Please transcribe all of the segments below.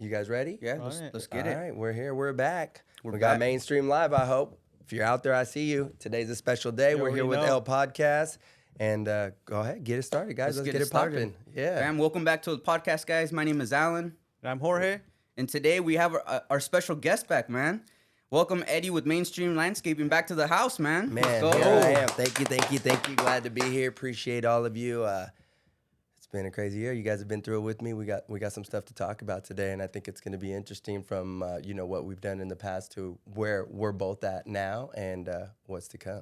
You guys ready? Yeah, All right. let's get All it. right, we're here. We're back. We're We got back. Mainstream Live, I hope. If you're out there, I see you. Today's a special day. You We're here already with know. L Podcast. And go ahead, get it started, guys. Let's get it started. popping. Yeah. Fam, welcome back to the podcast, guys. My name is Alan, And I'm Jorge. and today we have our special guest back, man. Welcome Eddie with Mainstream Landscaping back to the house, man. Man, Let's here go. I am. Thank you. Glad to be here. Appreciate all of you. It's been a crazy year. You guys have been through it with me. We got some stuff to talk about today, and I think it's going to be interesting from what we've done in the past to where we're both at now and what's to come.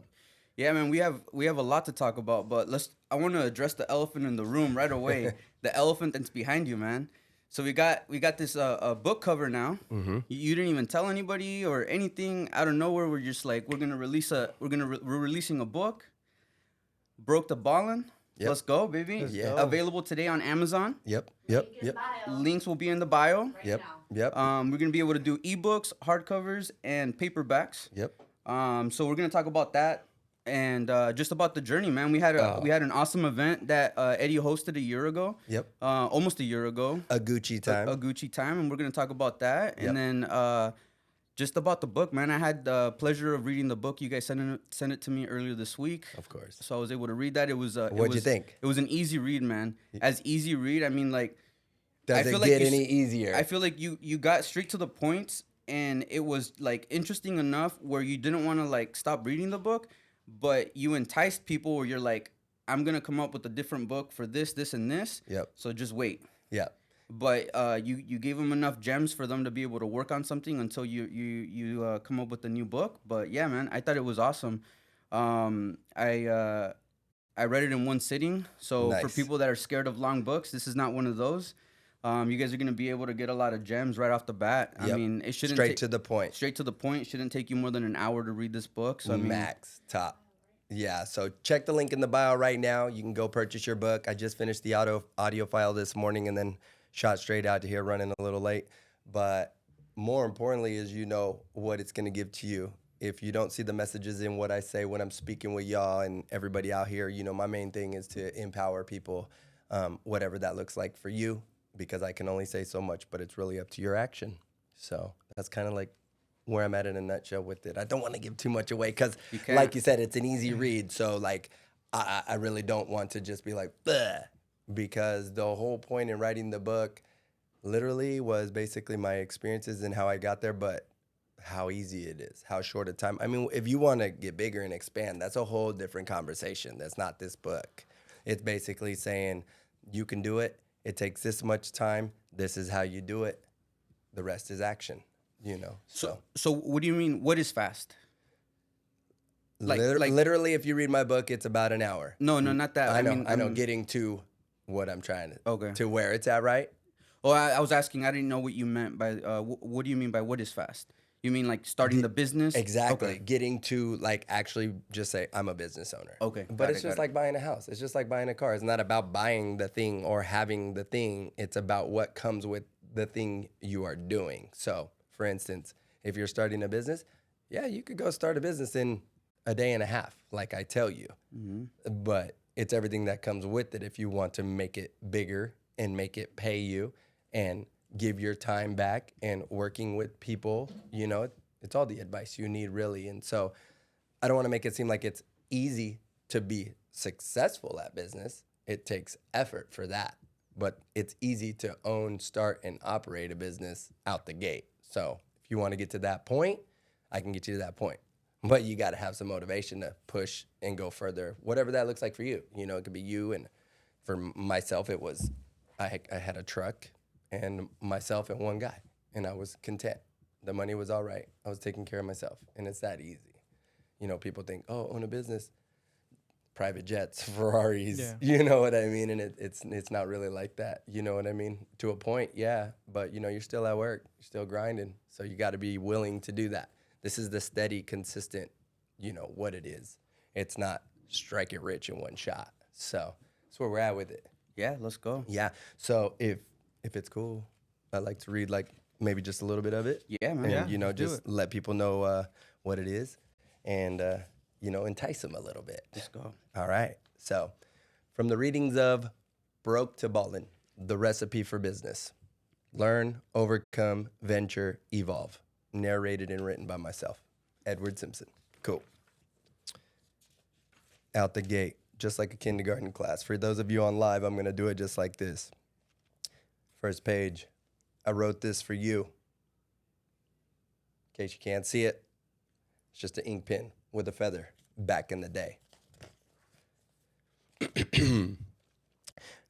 Yeah, man, we have a lot to talk about, but I want to address the elephant in the room right away. The elephant that's behind you, man. So we got this book cover now. Mm-hmm. You didn't even tell anybody or anything out of nowhere. We're just like we're releasing a book. Broke the Ballin. Yep. Let's go, baby. Let's go. Available today on Amazon. Yep. Links will be in the bio. Yep. Yep. We're gonna be able to do ebooks, hardcovers, and paperbacks. Yep. So we're gonna talk about that and just about the journey, man. We had an awesome event that Eddie hosted a year ago. Yep. Almost a year ago. A Gucci time. A Gucci time, and we're gonna talk about that. Yep. And then just about the book, man. I had the pleasure of reading the book. You guys sent it to me earlier this week. Of course. So I was able to read that. It was. What'd you think? It was an easy read, man. As easy read, I mean, like. Does I it feel like get you any easier? I feel like you got straight to the point, and it was like interesting enough where you didn't want to like stop reading the book, but you enticed people where you're like, I'm gonna come up with a different book for this, and this. Yep. So just wait. Yep. But you gave them enough gems for them to be able to work on something until you come up with a new book. But yeah, man, I thought it was awesome. I read it in one sitting. So for Nice. people that are scared of long books, this is not one of those. You guys are gonna be able to get a lot of gems right off the bat. I Yep. mean, it shouldn't Straight to the point. straight to the point. It shouldn't take you more than an hour to read this book. So I mean, Max top. Yeah, so check the link in the bio right now. You can go purchase your book. I just finished the audio file this morning and then shot straight out to here running a little late. But more importantly is what it's going to give to you. If you don't see the messages in what I say when I'm speaking with y'all and everybody out here, my main thing is to empower people, whatever that looks like for you, because I can only say so much, but it's really up to your action. So that's kind of like where I'm at in a nutshell with it. I don't want to give too much away because, like you said, it's an easy read. So, like, I really don't want to just be like, bleh, because the whole point in writing the book literally was basically my experiences and how I got there, but how easy it is, how short a time. I mean, if you want to get bigger and expand, that's a whole different conversation. That's not this book. It's basically saying you can do it. It takes this much time. This is how you do it. The rest is action. So what do you mean? What is fast? Like- Literally, if you read my book, it's about an hour. No, not that. I know. mean, Getting to what I'm trying to, Okay. to where it's at, right? Oh, I was asking. I didn't know what you meant by. What do you mean by what is fast? You mean like starting the business? Exactly. Okay. Getting to like actually just say I'm a business owner. Okay, But got it's it, just got like buying a house. It's just like buying a car. It's not about buying the thing or having the thing. It's about what comes with the thing you are doing. So, for instance, if you're starting a business, yeah, you could go start a business in a day and a half, like I tell you. Mm-hmm. But it's everything that comes with it if you want to make it bigger and make it pay you and give your time back and working with people, it's all the advice you need really. And so I don't want to make it seem like it's easy to be successful at business. It takes effort for that, but it's easy to own, start, and operate a business out the gate. So if you want to get to that point, I can get you to that point. But you got to have some motivation to push and go further, whatever that looks like for you. It could be you. And for myself, it was I had a truck and myself and one guy, and I was content. The money was all right. I was taking care of myself, and it's that easy. People think, oh, own a business, private jets, Ferraris, Yeah. you know what I mean? And it's not really like that, you know what I mean? To a point, yeah, but you're still at work, you're still grinding, so you got to be willing to do that. This is the steady, consistent, what it is. It's not strike it rich in one shot. So that's where we're at with it. Yeah, let's go. Yeah. So if it's cool, I'd like to read like maybe just a little bit of it. Yeah, man. And Yeah, let's do just it. let people know what it is, and entice them a little bit. Let's go. All right. So, from the readings of Broke to Ballin, The Recipe for Business. Learn, overcome, venture, evolve. Narrated and written by myself, Edward Simpson. Cool. Out the gate, just like a kindergarten class. For those of you on live, I'm going to do it just like this. First page. I wrote this for you. In case you can't see it, it's just an ink pen with a feather back in the day.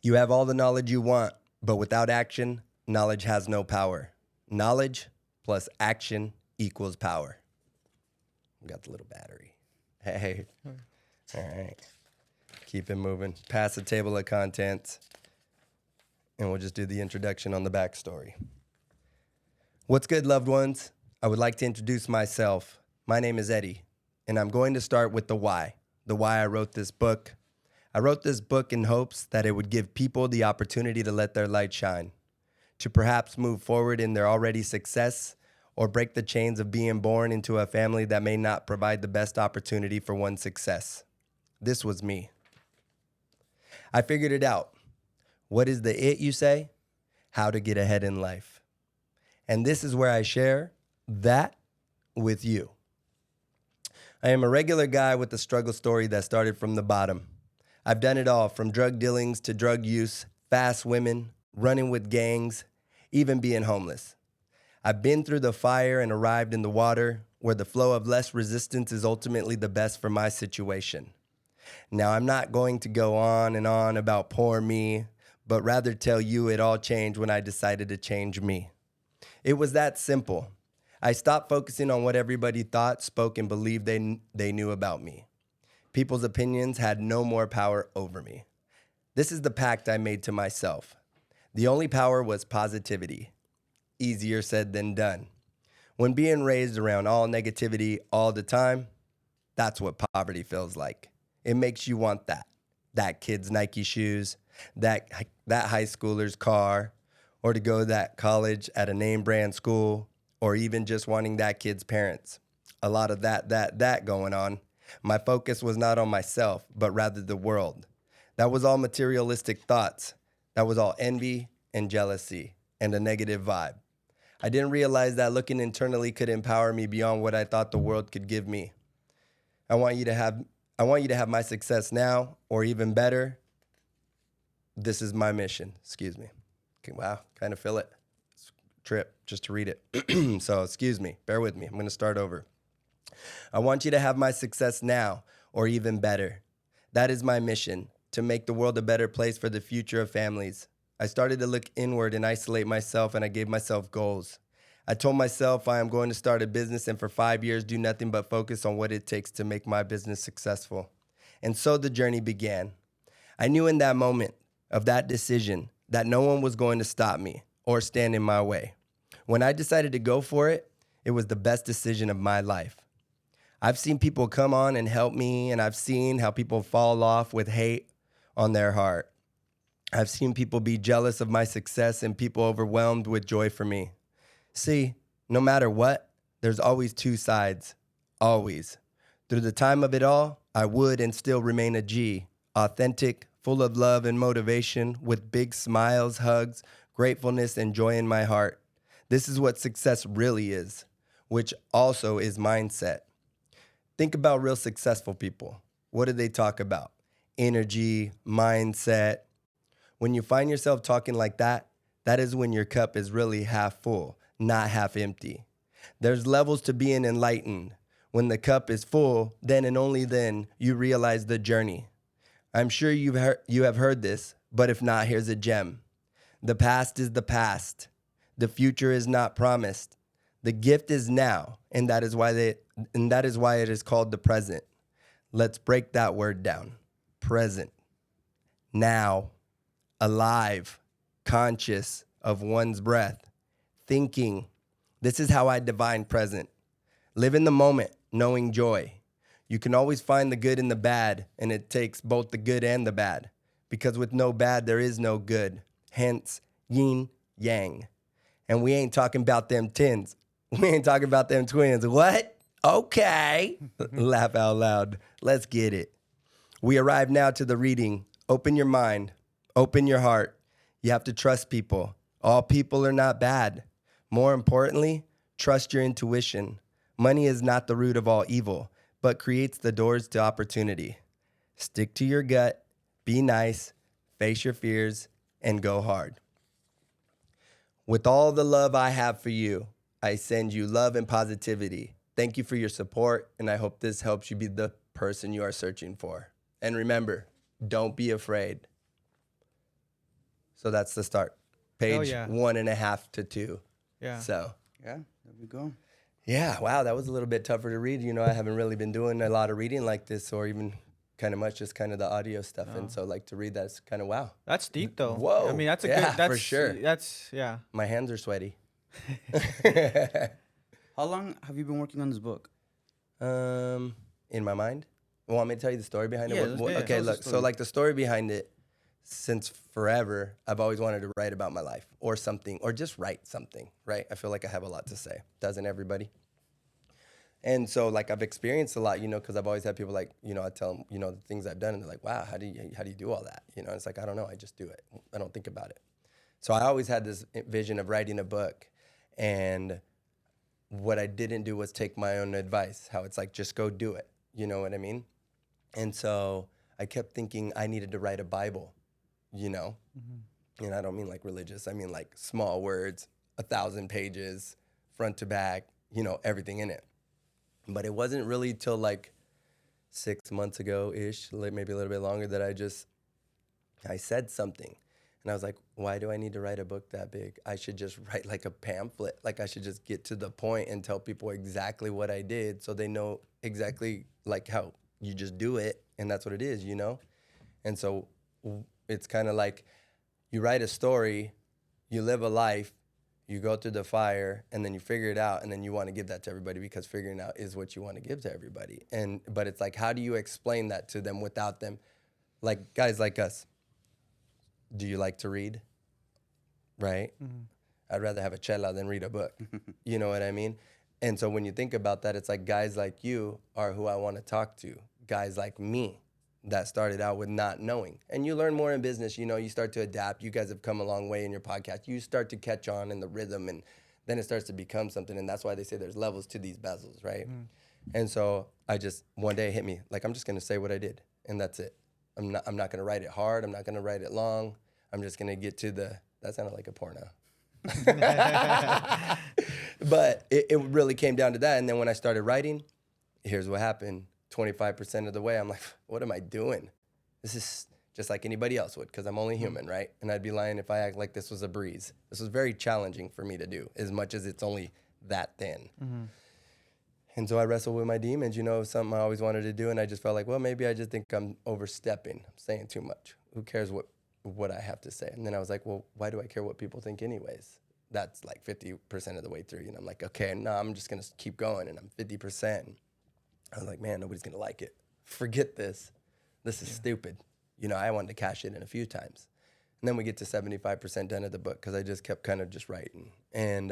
You have all the knowledge you want, but without action, knowledge has no power. Knowledge plus action equals power. Got the little battery. Hey. All right. Keep it moving. Pass the table of contents, and we'll just do the introduction on the backstory. What's good, loved ones? I would like to introduce myself. My name is Eddie, and I'm going to start with the why I wrote this book. I wrote this book in hopes that it would give people the opportunity to let their light shine, to perhaps move forward in their already success, or break the chains of being born into a family that may not provide the best opportunity for one's success. This was me. I figured it out. What is the it, you say? How to get ahead in life. And this is where I share that with you. I am a regular guy with a struggle story that started from the bottom. I've done it all, from drug dealings to drug use, fast women, running with gangs, even being homeless. I've been through the fire and arrived in the water, where the flow of less resistance is ultimately the best for my situation. Now, I'm not going to go on and on about poor me, but rather tell you it all changed when I decided to change me. It was that simple. I stopped focusing on what everybody thought, spoke, and believed they knew about me. People's opinions had no more power over me. This is the pact I made to myself. The only power was positivity. Easier said than done. When being raised around all negativity all the time, that's what poverty feels like. It makes you want that kid's Nike shoes, that high schooler's car, or to go to that college at a name brand school, or even just wanting that kid's parents. A lot of that going on. My focus was not on myself, but rather the world. That was all materialistic thoughts. That was all envy and jealousy and a negative vibe. I didn't realize that looking internally could empower me beyond what I thought the world could give me. I want you to have my success now, or even better. This is my mission. Excuse me. Okay, wow, kind of feel it. Trip just to read it. So excuse me, bear with me. I'm going to start over. I want you to have my success now, or even better. That is my mission, to make the world a better place for the future of families. I started to look inward and isolate myself, and I gave myself goals. I told myself I am going to start a business and for 5 years do nothing but focus on what it takes to make my business successful. And so the journey began. I knew in that moment of that decision that no one was going to stop me or stand in my way. When I decided to go for it, it was the best decision of my life. I've seen people come on and help me, and I've seen how people fall off with hate on their heart. I've seen people be jealous of my success and people overwhelmed with joy for me. See, no matter what, there's always two sides. Always. Through the time of it all, I would and still remain a G. Authentic, full of love and motivation, with big smiles, hugs, gratefulness, and joy in my heart. This is what success really is, which also is mindset. Think about real successful people. What do they talk about? Energy, mindset. When you find yourself talking like that, that is when your cup is really half full, not half empty. There's levels to being enlightened. When the cup is full, then and only then you realize the journey. I'm sure you have heard this, but if not, here's a gem. The past is the past. The future is not promised. The gift is now, and that is why it is called the present. Let's break that word down. Present. Now. Alive. Conscious of one's breath. Thinking. This is how I define present. Live in the moment, knowing joy. You can always find the good in the bad, and it takes both the good and the bad. Because with no bad, there is no good. Hence, yin, yang. And we ain't talking about them tins. We ain't talking about them twins. What? Okay. Laugh out loud. Let's get it. We arrive now to the reading. Open your mind. Open your heart. You have to trust people. All people are not bad. More importantly, trust your intuition. Money is not the root of all evil, but creates the doors to opportunity. Stick to your gut, be nice, face your fears, and go hard. With all the love I have for you, I send you love and positivity. Thank you for your support, and I hope this helps you be the person you are searching for. And remember, don't be afraid. So that's the start. Page yeah. 1.5 to 2. Yeah. So, Yeah, there we go. yeah, wow, that was a little bit tougher to read. You know, I haven't really been doing a lot of reading like this, or even kind of much, just kind of the audio stuff. And so, like, to read that's kind of wow. That's deep, though. Whoa. I mean, that's a Yeah, good. That's for sure. That's yeah. My hands are sweaty. How long have you been working on this book? In my mind. Want me to tell you the story behind Yeah, it? let's Okay, tell us the look. So, story. like, the story behind it, since forever, I've always wanted to write about my life or something, or just write something, right? I feel like I have a lot to say. Doesn't everybody? And so, like, I've experienced a lot, you know, because I've always had people like, you know, I tell them, you know, the things I've done, and they're like, wow, how do you do all that? You know, it's like, I don't know, I just do it. I don't think about it. So I always had this vision of writing a book, and what I didn't do was take my own advice, how it's like, just go do it. You know what I mean? And so I kept thinking I needed to write a Bible, you know? And I don't mean like religious. I mean like small words, 1,000 pages, front to back, you know, everything in it. But it wasn't really till like 6 months ago-ish, maybe a little bit longer, that I said something. And I was like, why do I need to write a book that big? I should just write like a pamphlet. Like, I should just get to the point and tell people exactly what I did, so they know exactly like how you just do it. And that's what it is, you know? And so it's kind of like you write a story, you live a life, you go through the fire, and then you figure it out, and then you want to give that to everybody, because figuring out is what you want to give to everybody. But it's like, how do you explain that to them without them, like guys like us? Do you like to read? Right? I'd rather have a chela than read a book. You know what I mean? And so when you think about that, it's like guys like you are who I want to talk to. Guys like me that started out with not knowing. And you learn more in business, you know, you start to adapt. You guys have come a long way in your podcast. You start to catch on in the rhythm, and then it starts to become something. And that's why they say there's levels to these bezels, right? And so one day it hit me, like, I'm just going to say what I did, and that's it. I'm not going to write it hard. I'm not going to write it long. I'm just going to get to that sounded like a porno. But it really came down to that. And then when I started writing, here's what happened. 25% of the way, I'm like, what am I doing? This is just like anybody else would, because I'm only human, right? And I'd be lying if I act like this was a breeze. This was very challenging for me to do, as much as it's only that thin. And so I wrestled with my demons, you know, something I always wanted to do. And I just felt like, well, maybe I just think I'm overstepping. I'm saying too much. Who cares what I have to say? And then I was like, well, why do I care what people think anyways? That's like 50% of the way through. And I'm like, okay, no, I'm just going to keep going. And I'm 50%. I was like, man, nobody's going to like it. Forget this. This is stupid. You know, I wanted to cash it in a few times. And then we get to 75% done of the book, because I just kept kind of just writing. And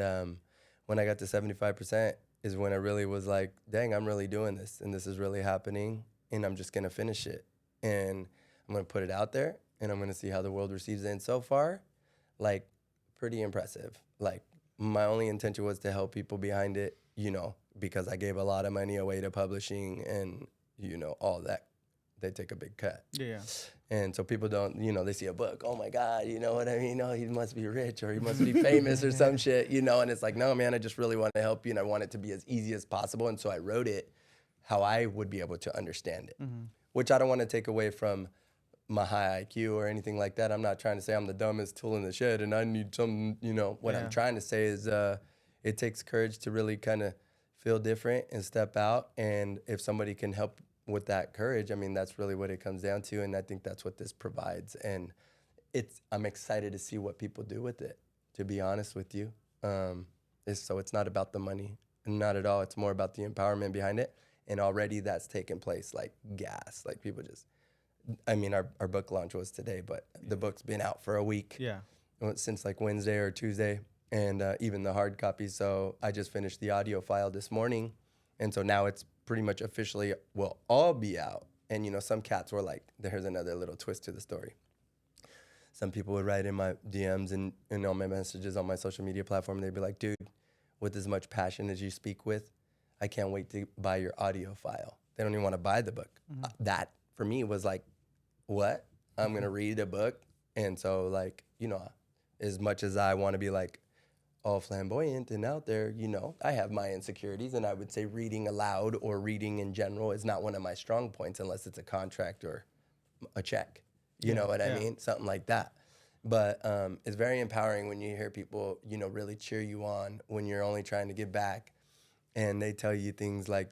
when I got to 75% is when I really was like, dang, I'm really doing this, and this is really happening, and I'm just going to finish it. And I'm going to put it out there, and I'm going to see how the world receives it. And so far, like, pretty impressive. Like, my only intention was to help people behind it, you know, because I gave a lot of money away to publishing, and, you know, all that. They take a big cut. Yeah. And so people don't, you know, they see a book, oh my God, you know what I mean? Oh, he must be rich, or he must be famous or some shit, you know? And it's like, no, man, I just really want to help you, and I want it to be as easy as possible. And so I wrote it how I would be able to understand it, which I don't want to take away from my high IQ or anything like that. I'm not trying to say I'm the dumbest tool in the shed and I need some, you know, what I'm trying to say is it takes courage to really kind of feel different and step out. And if somebody can help with that courage, I mean, that's really what it comes down to. And I think that's what this provides. And I'm excited to see what people do with it, to be honest with you. So it's not about the money, not at all. It's more about the empowerment behind it. And already that's taken place like gas. Like people just, I mean, our book launch was today, but the book's been out for a week. Yeah. Since like Wednesday or Tuesday, and even the hard copy. So I just finished the audio file this morning. And so now it's pretty much officially will all be out. And, you know, some cats were like, there's another little twist to the story. Some people would write in my DMs and on my messages on my social media platform. They'd be like, dude, with as much passion as you speak with, I can't wait to buy your audio file. They don't even want to buy the book. That for me was like, what? I'm going to read a book. And so like, as much as I want to be like all flamboyant and out there, I have my insecurities, and I would say reading aloud or reading in general is not one of my strong points unless it's a contract or a check. You know what I mean? Something like that. But it's very empowering when you hear people, really cheer you on when you're only trying to give back, and they tell you things like,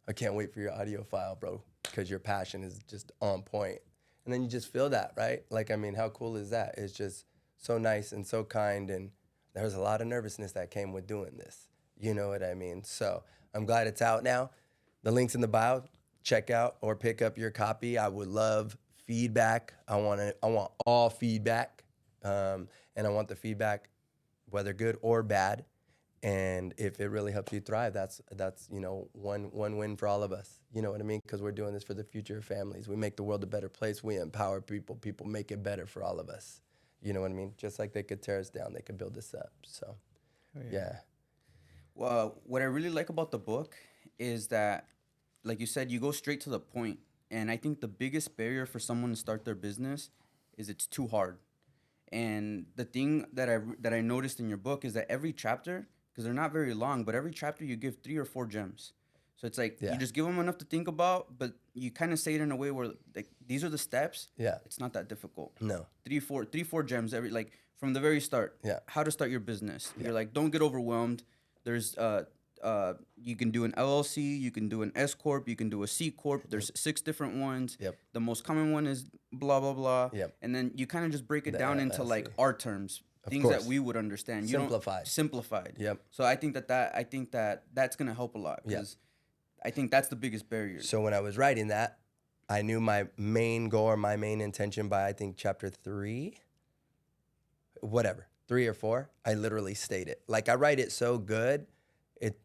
I can't wait for your audio file, bro, because your passion is just on point. And then you just feel that, right? Like, I mean, how cool is that? It's just so nice and so kind, and there was a lot of nervousness that came with doing this. You know what I mean? So I'm glad it's out now. The link's in the bio. Check out or pick up your copy. I would love feedback. I want all feedback, and I want the feedback, whether good or bad. And if it really helps you thrive, that's one win for all of us. You know what I mean? Because we're doing this for the future of families. We make the world a better place. We empower people. People make it better for all of us. You know what I mean? Just like they could tear us down, they could build us up. So, yeah. Well, what I really like about the book is that, like you said, you go straight to the point. And I think the biggest barrier for someone to start their business is it's too hard. And the thing that I noticed in your book is that every chapter, because they're not very long, but every chapter you give 3 or 4 gems. So it's like you just give them enough to think about, but you kind of say it in a way where like these are the steps. Yeah. It's not that difficult. No. 3, 4 gems from the very start. Yeah. How to start your business. You're like, don't get overwhelmed. There's you can do an LLC, you can do an S corp, you can do a C corp. There's 6 different ones. Yep. The most common one is blah blah blah. Yep. And then you kind of just break it down into like LLC. our terms, things course. that we would understand. Simplified. Yep. So I think that's gonna help a lot because I think that's the biggest barrier. So when I was writing that, I knew my main goal or my main intention by, I think, chapter 3, 3 or 4, I literally state it. Like, I write it so good,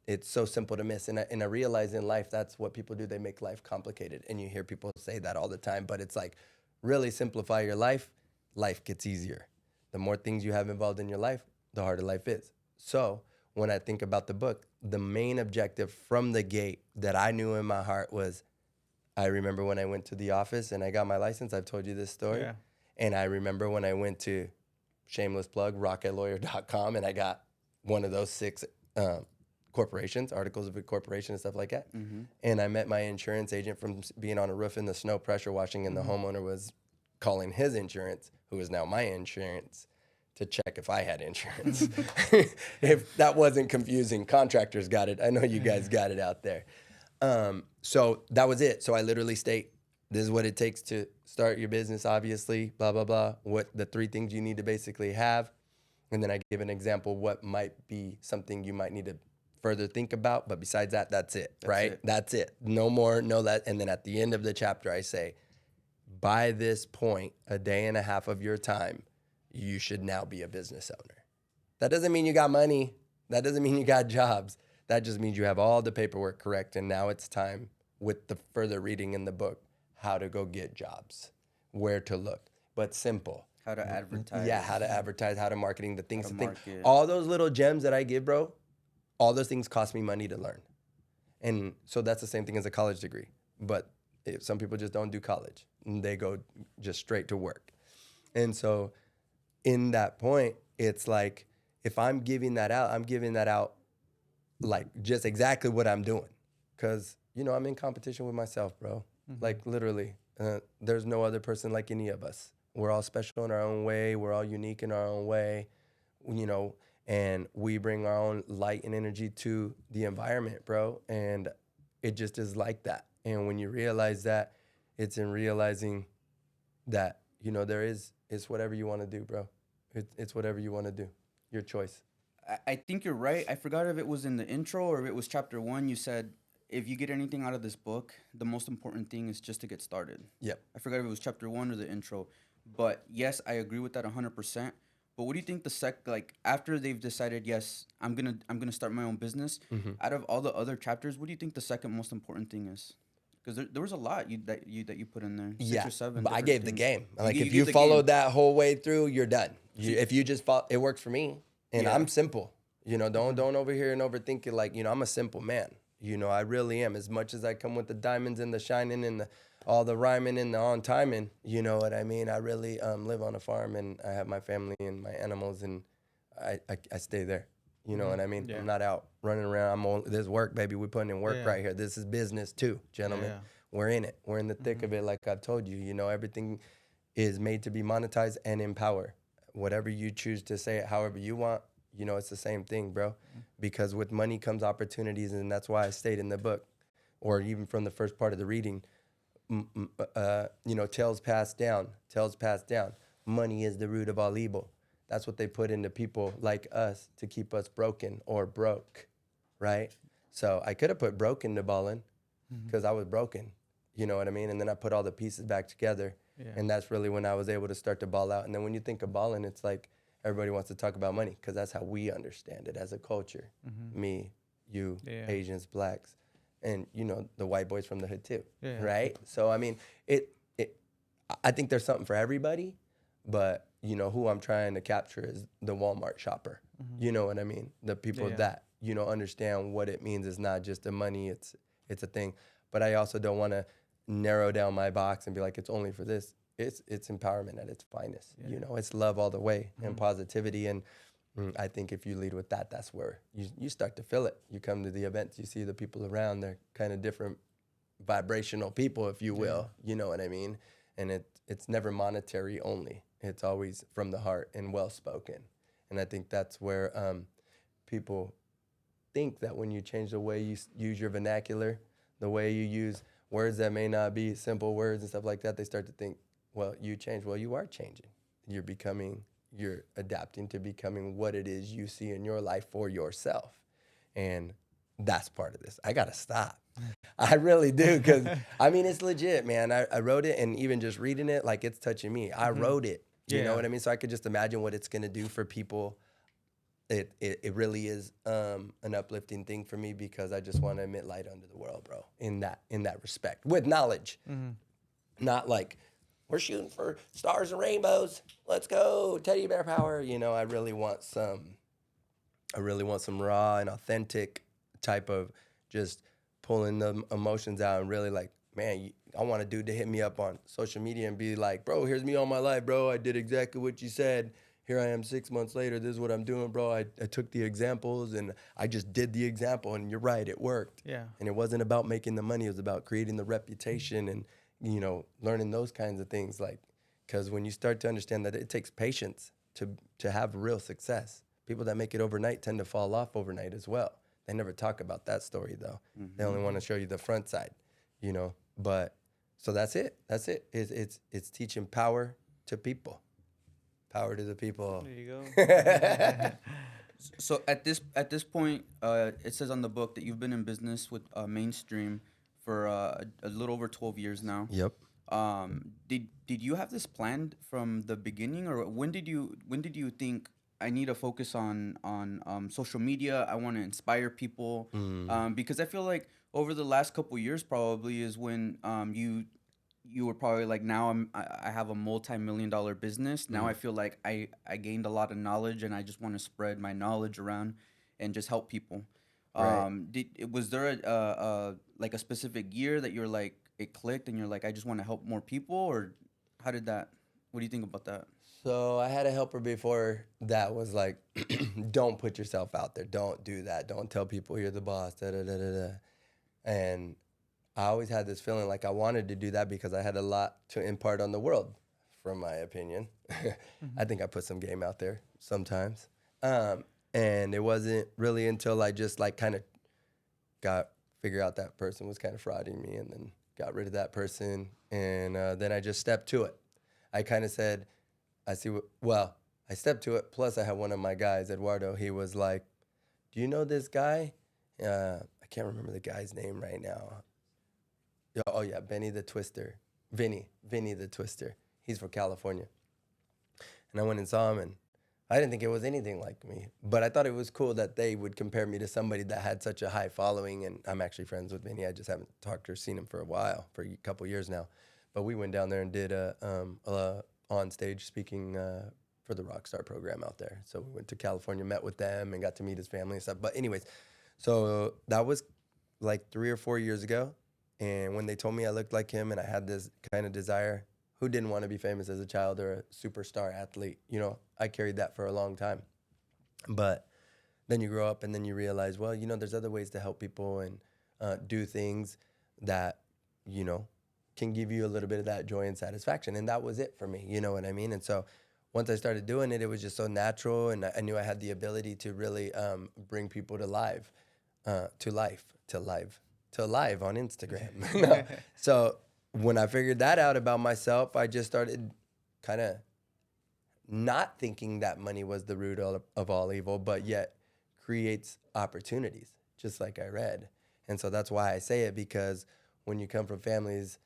it's so simple to miss. And I realize in life, that's what people do. They make life complicated. And you hear people say that all the time. But it's like, really simplify your life, life gets easier. The more things you have involved in your life, the harder life is. So when I think about the book, the main objective from the gate that I knew in my heart was, I remember when I went to the office and I got my license. I've told you this story. Yeah. And I remember when I went to, shameless plug, rocketlawyer.com, and I got one of those 6 corporations, articles of incorporation and stuff like that. Mm-hmm. And I met my insurance agent from being on a roof in the snow, pressure washing, and the homeowner was calling his insurance, who is now my insurance, to check if I had insurance. If that wasn't confusing, contractors got it. I know you guys got it out there. So that was it. So I literally state, this is what it takes to start your business, obviously, blah, blah, blah. What the 3 things you need to basically have. And then I give an example what might be something you might need to further think about. But besides that, that's it, right? That's it. No more, no less. And then at the end of the chapter, I say, by this point, a day and a half of your time, you should now be a business owner. That doesn't mean you got money. That doesn't mean you got jobs. That just means you have all the paperwork correct. And now it's time, with the further reading in the book, how to go get jobs, where to look, but simple. How to advertise. Yeah, how to advertise, how to marketing, the things to think. market. All those little gems that I give, bro, all those things cost me money to learn. And so that's the same thing as a college degree. But some people just don't do college. They go just straight to work. And so in that point, it's like, if I'm giving that out, I'm giving that out like just exactly what I'm doing. Because, I'm in competition with myself, bro. Mm-hmm. Like, literally, there's no other person like any of us. We're all special in our own way. We're all unique in our own way, and we bring our own light and energy to the environment, bro. And it just is like that. And when you realize that, it's in realizing that, it's whatever you want to do, bro. It's whatever you want to do. Your choice. I think you're right. I forgot if it was in the intro or if it was chapter 1. You said, if you get anything out of this book, the most important thing is just to get started. Yep. I forgot if it was chapter 1 or the intro. But yes, I agree with that 100%. But what do you think after they've decided, yes, I'm gonna start my own business, out of all the other chapters, what do you think the second most important thing is? Because there was a lot that you put in there. Six Yeah, or seven. but I different gave the things. game. Like You if gave you the followed game. that whole way through, you're done. See- If you just follow, it works for me, and Yeah. I'm simple. Don't over here and overthink it. Like I'm a simple man. I really am. As much as I come with the diamonds and the shining and all the rhyming and the on timing, you know what I mean. I really live on a farm and I have my family and my animals and I stay there. You know what I mean? Yeah. I'm not out running around. There's work, baby. We're putting in work Yeah. right here. This is business too, gentlemen. Yeah. We're in it. We're in the thick of it. Like I've told you, everything is made to be monetized and empower. Whatever you choose to say it, however you want, it's the same thing, bro. Because with money comes opportunities, and that's why I stayed in the book, or even from the first part of the reading. Tales passed down. Tales passed down. Money is the root of all evil. That's what they put into people like us to keep us broken or broke, right? So I could have put broken to Ballin because I was broken. You know what I mean? And then I put all the pieces back together. Yeah. And that's really when I was able to start to ball out. And then when you think of balling, it's like everybody wants to talk about money because that's how we understand it as a culture. Me, you, Yeah. Asians, blacks, and the white boys from the hood too, Yeah. right? So I mean, I think there's something for everybody, but who I'm trying to capture is the Walmart shopper. You know what I mean? The people Yeah. that understand what it means. It's not just the money; it's a thing. But I also don't want to narrow down my box and be like it's only for this. It's empowerment at its finest. Yeah. It's love all the way and positivity. And I think if you lead with that, that's where you start to feel it. You come to the events, you see the people around. They're kind of different vibrational people, if you will. You know what I mean? And it's never monetary only. It's always from the heart and well spoken. And I think that's where people think that when you change the way you use your vernacular, the way you use words that may not be simple words and stuff like that, they start to think, well, you change. Well, you are changing. You're adapting to becoming what it is you see in your life for yourself. And that's part of this. I got to stop. I really do, because, I mean, it's legit, man. I wrote it, and even just reading it, like, it's touching me. I wrote it. You know what I mean? So I could just imagine what it's going to do for people. It really is an uplifting thing for me, because I just want to emit light unto the world, bro, in that respect, with knowledge. Not like, we're shooting for stars and rainbows. Let's go, teddy bear power. I really want some raw and authentic type of just pulling the emotions out and really like, man, I want a dude to hit me up on social media and be like, bro, here's me on my life, bro. I did exactly what you said. Here I am 6 months later. This is what I'm doing, bro. I took the examples and I just did the example, and you're right, it worked. Yeah. And it wasn't about making the money. It was about creating the reputation and, learning those kinds of things. Like, because when you start to understand that it takes patience to have real success, people that make it overnight tend to fall off overnight as well. They never talk about that story, though. They only want to show you the front side, But so that's it. That's it. It's teaching power to people. Power to the people. There you go. So at this point, it says on the book that you've been in business with Mainstream for a little over 12 years now. Yep. Did you have this planned from the beginning, or when did you think, I need to focus on social media? I want to inspire people, because I feel like over the last couple years probably is when you were probably like, now I have a multi-million-dollar business. Now I feel like I gained a lot of knowledge, and I just want to spread my knowledge around and just help people. Right. Was there a specific year that you're like, it clicked and you're like, I just want to help more people? Or how did that, what do you think about that? So I had a helper before that was like, don't put yourself out there. Don't do that. Don't tell people you're the boss. Da, da, da, da, da. And I always had this feeling like I wanted to do that because I had a lot to impart on the world, from my opinion. I think I put some game out there sometimes. And it wasn't really until I just like kind of figure out that person was kind of frauding me, and then got rid of that person. And then I just stepped to it. I kind of said, I stepped to it. Plus I had one of my guys, Eduardo, he was like, do you know this guy? I can't remember the guy's name right now. Oh yeah, Vinny the Twister. He's from California. And I went and saw him, and I didn't think it was anything like me, but I thought it was cool that they would compare me to somebody that had such a high following. And I'm actually friends with Vinny. I just haven't talked or seen him for a while, for a couple years now. But we went down there and did a on stage speaking for the Rockstar program out there. So we went to California, met with them, and got to meet his family and stuff. But anyways, so that was like 3 or 4 years ago. And when they told me I looked like him and I had this kind of desire, who didn't want to be famous as a child or a superstar athlete? You know, I carried that for a long time. But then you grow up and then you realize, well, you know, there's other ways to help people and do things that, you know, can give you a little bit of that joy and satisfaction. And that was it for me, you know what I mean? And so once I started doing it, it was just so natural, and I knew I had the ability to really bring people to life on Instagram. No. So when I figured that out about myself, I just started kind of not thinking that money was the root of all evil, but yet creates opportunities, just like I read. And so that's why I say it, because when you come from families,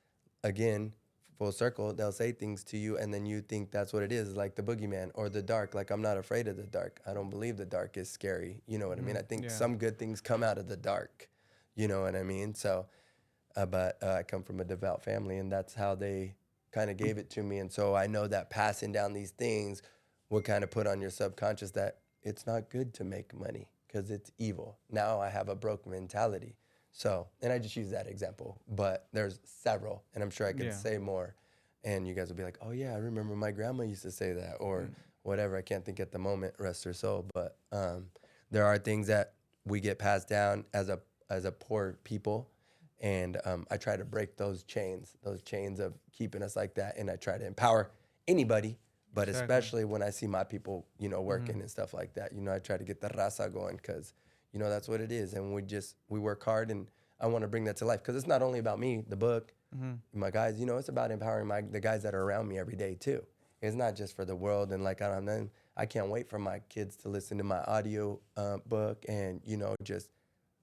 again, full circle, they'll say things to you and then you think that's what it is, like the boogeyman or the dark. Like, I'm not afraid of the dark. I don't believe the dark is scary. You know what I mean? I think some good things come out of the dark. You know what I mean? So, but I come from a devout family, and that's how they kind of gave it to me. And so I know that passing down these things will kind of put on your subconscious that it's not good to make money because it's evil. Now I have a broke mentality. So, and I just use that example, but there's several, and I'm sure I could say more. And you guys will be like, oh yeah, I remember my grandma used to say that, or whatever. I can't think at the moment, rest her soul. But there are things that we get passed down as a poor people. And I try to break those chains of keeping us like that. And I try to empower anybody, but especially when I see my people, you know, working and stuff like that. You know, I try to get the raza going, because, you know, that's what it is. And we work hard, and I want to bring that to life, because it's not only about me, the book, my guys, you know, it's about empowering the guys that are around me every day too. It's not just for the world. And like, I can't wait for my kids to listen to my audio book, and, you know, just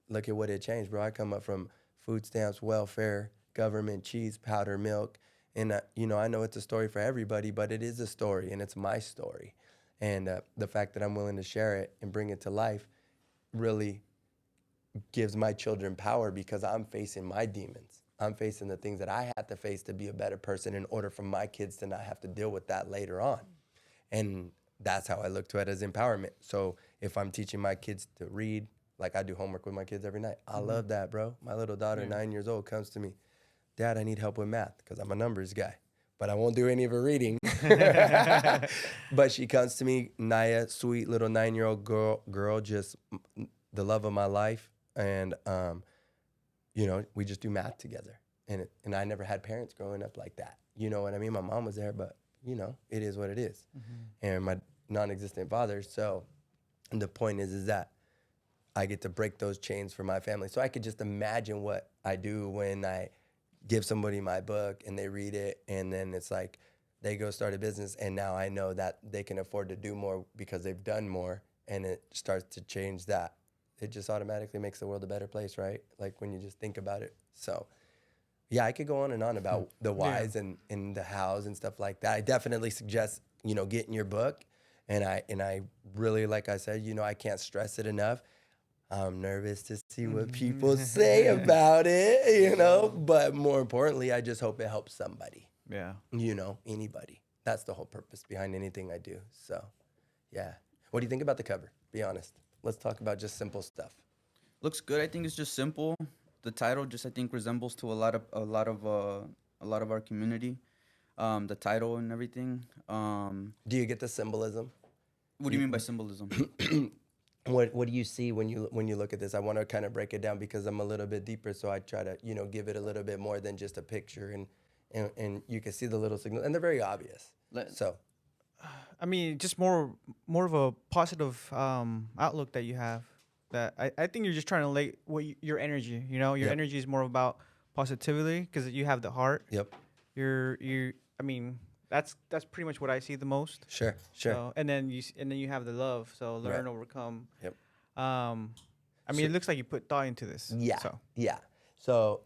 look at what it changed, bro. I come up from food stamps, welfare, government, cheese, powder, milk. And, you know, I know it's a story for everybody, but it is a story, and it's my story. And the fact that I'm willing to share it and bring it to life really gives my children power, because I'm facing my demons. I'm facing the things that I had to face to be a better person, in order for my kids to not have to deal with that later on. And that's how I look to it, as empowerment. So if I'm teaching my kids to read, like I do homework with my kids every night. I love that, bro. My little daughter, 9 years old, comes to me, Dad, I need help with math, because I'm a numbers guy, but I won't do any of her reading. But she comes to me, Naya, sweet little 9-year-old girl, just the love of my life. And, you know, we just do math together. And I never had parents growing up like that. You know what I mean? My mom was there, but, you know, it is what it is. And my non-existent father. So the point is that I get to break those chains for my family. So I could just imagine what I do when I give somebody my book and they read it, and then it's like they go start a business, and now I know that they can afford to do more because they've done more, and it starts to change that. It just automatically makes the world a better place, right? Like when you just think about it. So yeah, I could go on and on about the whys and the hows and stuff like that. I definitely suggest, you know, getting your book. And I really, like I said, you know, I can't stress it enough. I'm nervous to see what people say about it, you know, but more importantly, I just hope it helps somebody. Yeah. You know, anybody. That's the whole purpose behind anything I do. So, yeah. What do you think about the cover? Be honest. Let's talk about just simple stuff. Looks good. I think it's just simple. The title just, I think, resembles to a lot of our community. The title and everything. Do you get the symbolism? What do you mean by symbolism? What do you see when you look at this? I want to kind of break it down, because I'm a little bit deeper, so I try to, you know, give it a little bit more than just a picture, and you can see the little signals, and they're very obvious. So, I mean, just more of a positive outlook that you have. That I think you're just trying to lay your energy. You know, your energy is more about positivity, because you have the heart. Yep. I mean, that's pretty much what I see the most. Sure. So, and then you have the love. So learn, overcome. Yep. I mean, it looks like you put thought into this. Yeah. So. Yeah. So,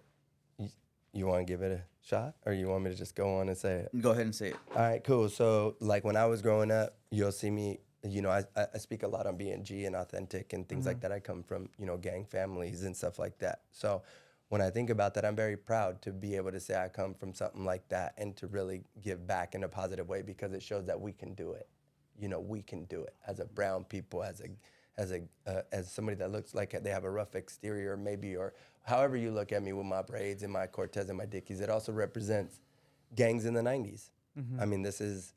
you want to give it a shot, or you want me to just go on and say it? Go ahead and say it. All right, cool. So, like when I was growing up, you'll see me I speak a lot on being G and authentic and things like that. I come from, gang families and stuff like that. So when I think about that, I'm very proud to be able to say I come from something like that and to really give back in a positive way, because it shows that we can do it. We can do it as a brown people, as somebody that looks like they have a rough exterior, maybe, or however you look at me with my braids and my Cortez and my Dickies. It also represents gangs in the 90s. I mean, this is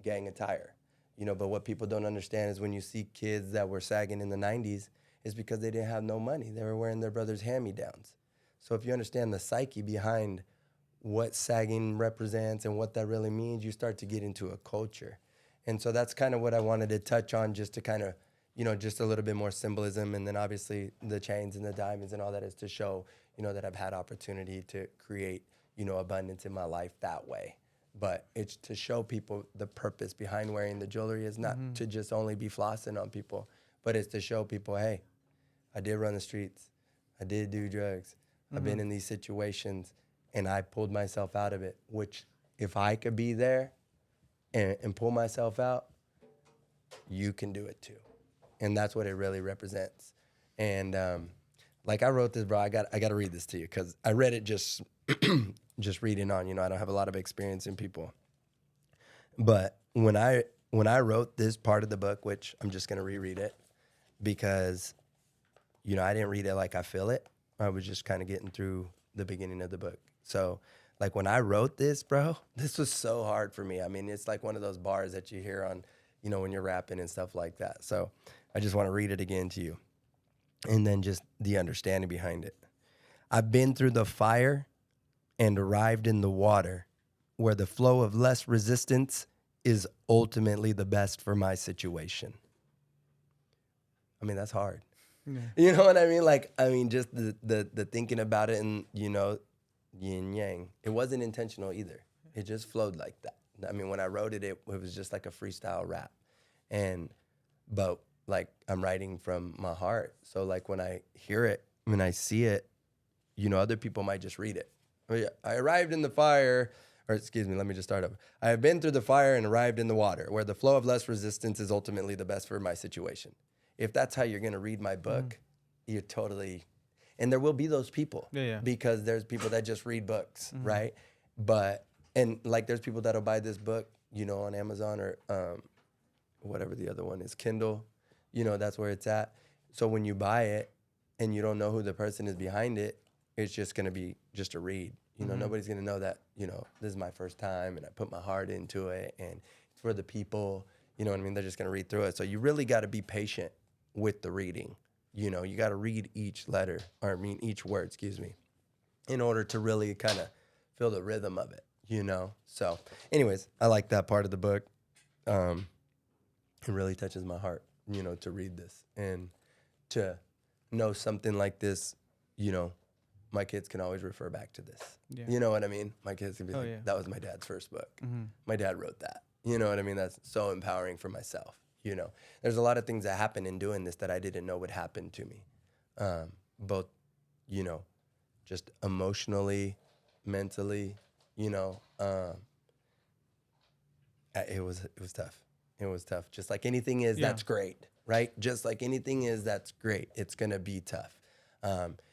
gang attire. But what people don't understand is when you see kids that were sagging in the 90s, is because they didn't have no money. They were wearing their brother's hand-me-downs. So if you understand the psyche behind what sagging represents and what that really means, you start to get into a culture. And so that's kind of what I wanted to touch on, just to kind of, just a little bit more symbolism. And then obviously the chains and the diamonds and all that is to show, that I've had opportunity to create, abundance in my life that way. But it's to show people the purpose behind wearing the jewelry is not to just only be flossing on people, but it's to show people, hey, I did run the streets. I did do drugs. I've been in these situations and I pulled myself out of it, which if I could be there and pull myself out, you can do it too. And that's what it really represents. And like I wrote this, bro, I got to read this to you because I read it just reading on, I don't have a lot of experience in people. But when I wrote this part of the book, which I'm just going to reread it because, I didn't read it like I feel it. I was just kind of getting through the beginning of the book. So like when I wrote this, bro, this was so hard for me. I mean, it's like one of those bars that you hear on, when you're rapping and stuff like that. So I just want to read it again to you. And then just the understanding behind it. I've been through the fire and arrived in the water where the flow of less resistance is ultimately the best for my situation. I mean, that's hard. Yeah. You know what I mean? Like, just the thinking about it and, yin yang. It wasn't intentional either. It just flowed like that. I mean, when I wrote it, it was just like a freestyle rap. But like I'm writing from my heart. So like when I hear it, when I see it, other people might just read it. I arrived in the fire, or excuse me, let me just start over. I have been through the fire and arrived in the water where the flow of less resistance is ultimately the best for my situation. If that's how you're going to read my book, you're totally, and there will be those people because there's people that just read books, right? And like there's people that'll buy this book, on Amazon or whatever the other one is, Kindle, that's where it's at. So when you buy it and you don't know who the person is behind it, it's just going to be just a read. Nobody's going to know that, this is my first time and I put my heart into it and it's for the people, you know what I mean? They're just going to read through it. So you really got to be patient with the reading. You got to read each letter, each word, in order to really kind of feel the rhythm of it, So anyways, I like that part of the book. It really touches my heart, to read this and to know something like this, my kids can always refer back to this. Yeah. You know what I mean? My kids can be that was my dad's first book. My dad wrote that. You know what I mean? That's so empowering for myself. There's a lot of things that happen in doing this that I didn't know would happen to me. Both, just emotionally, mentally, it was tough. It was tough. Just like anything is, that's great, right? Just like anything is, that's great. It's going to be tough.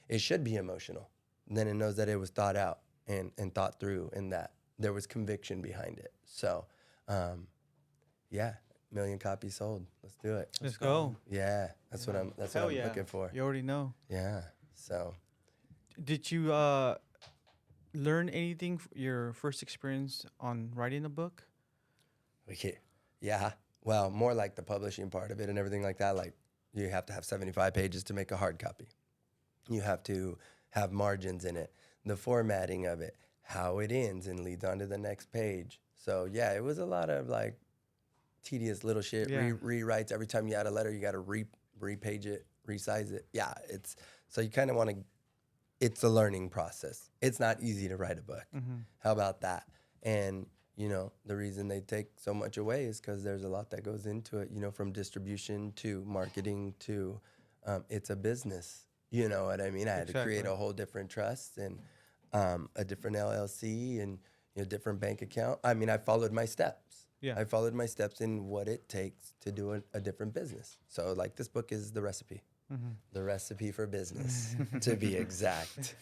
It should be emotional. And then it knows that it was thought out and thought through and that there was conviction behind it. So, 1,000,000 copies sold. Let's do it. Let's go. Yeah, that's what I'm looking for. You already know. Yeah. So, did you learn anything your first experience on writing a book? Yeah. Well, more like the publishing part of it and everything like that. Like you have to have 75 pages to make a hard copy. You have to have margins in it, the formatting of it, how it ends and leads on to the next page. So yeah, it was a lot of like tedious little shit, rewrites. Every time you add a letter, you got to repage it, resize it. Yeah, so you kind of want to, it's a learning process. It's not easy to write a book. How about that? And, the reason they take so much away is because there's a lot that goes into it, from distribution to marketing to, it's a business. You know what I mean? I had to create a whole different trust and a different LLC and different bank account. I mean, I followed my steps. Yeah. I followed my steps in what it takes to do a different business. So like this book is the recipe. The recipe for business, to be exact.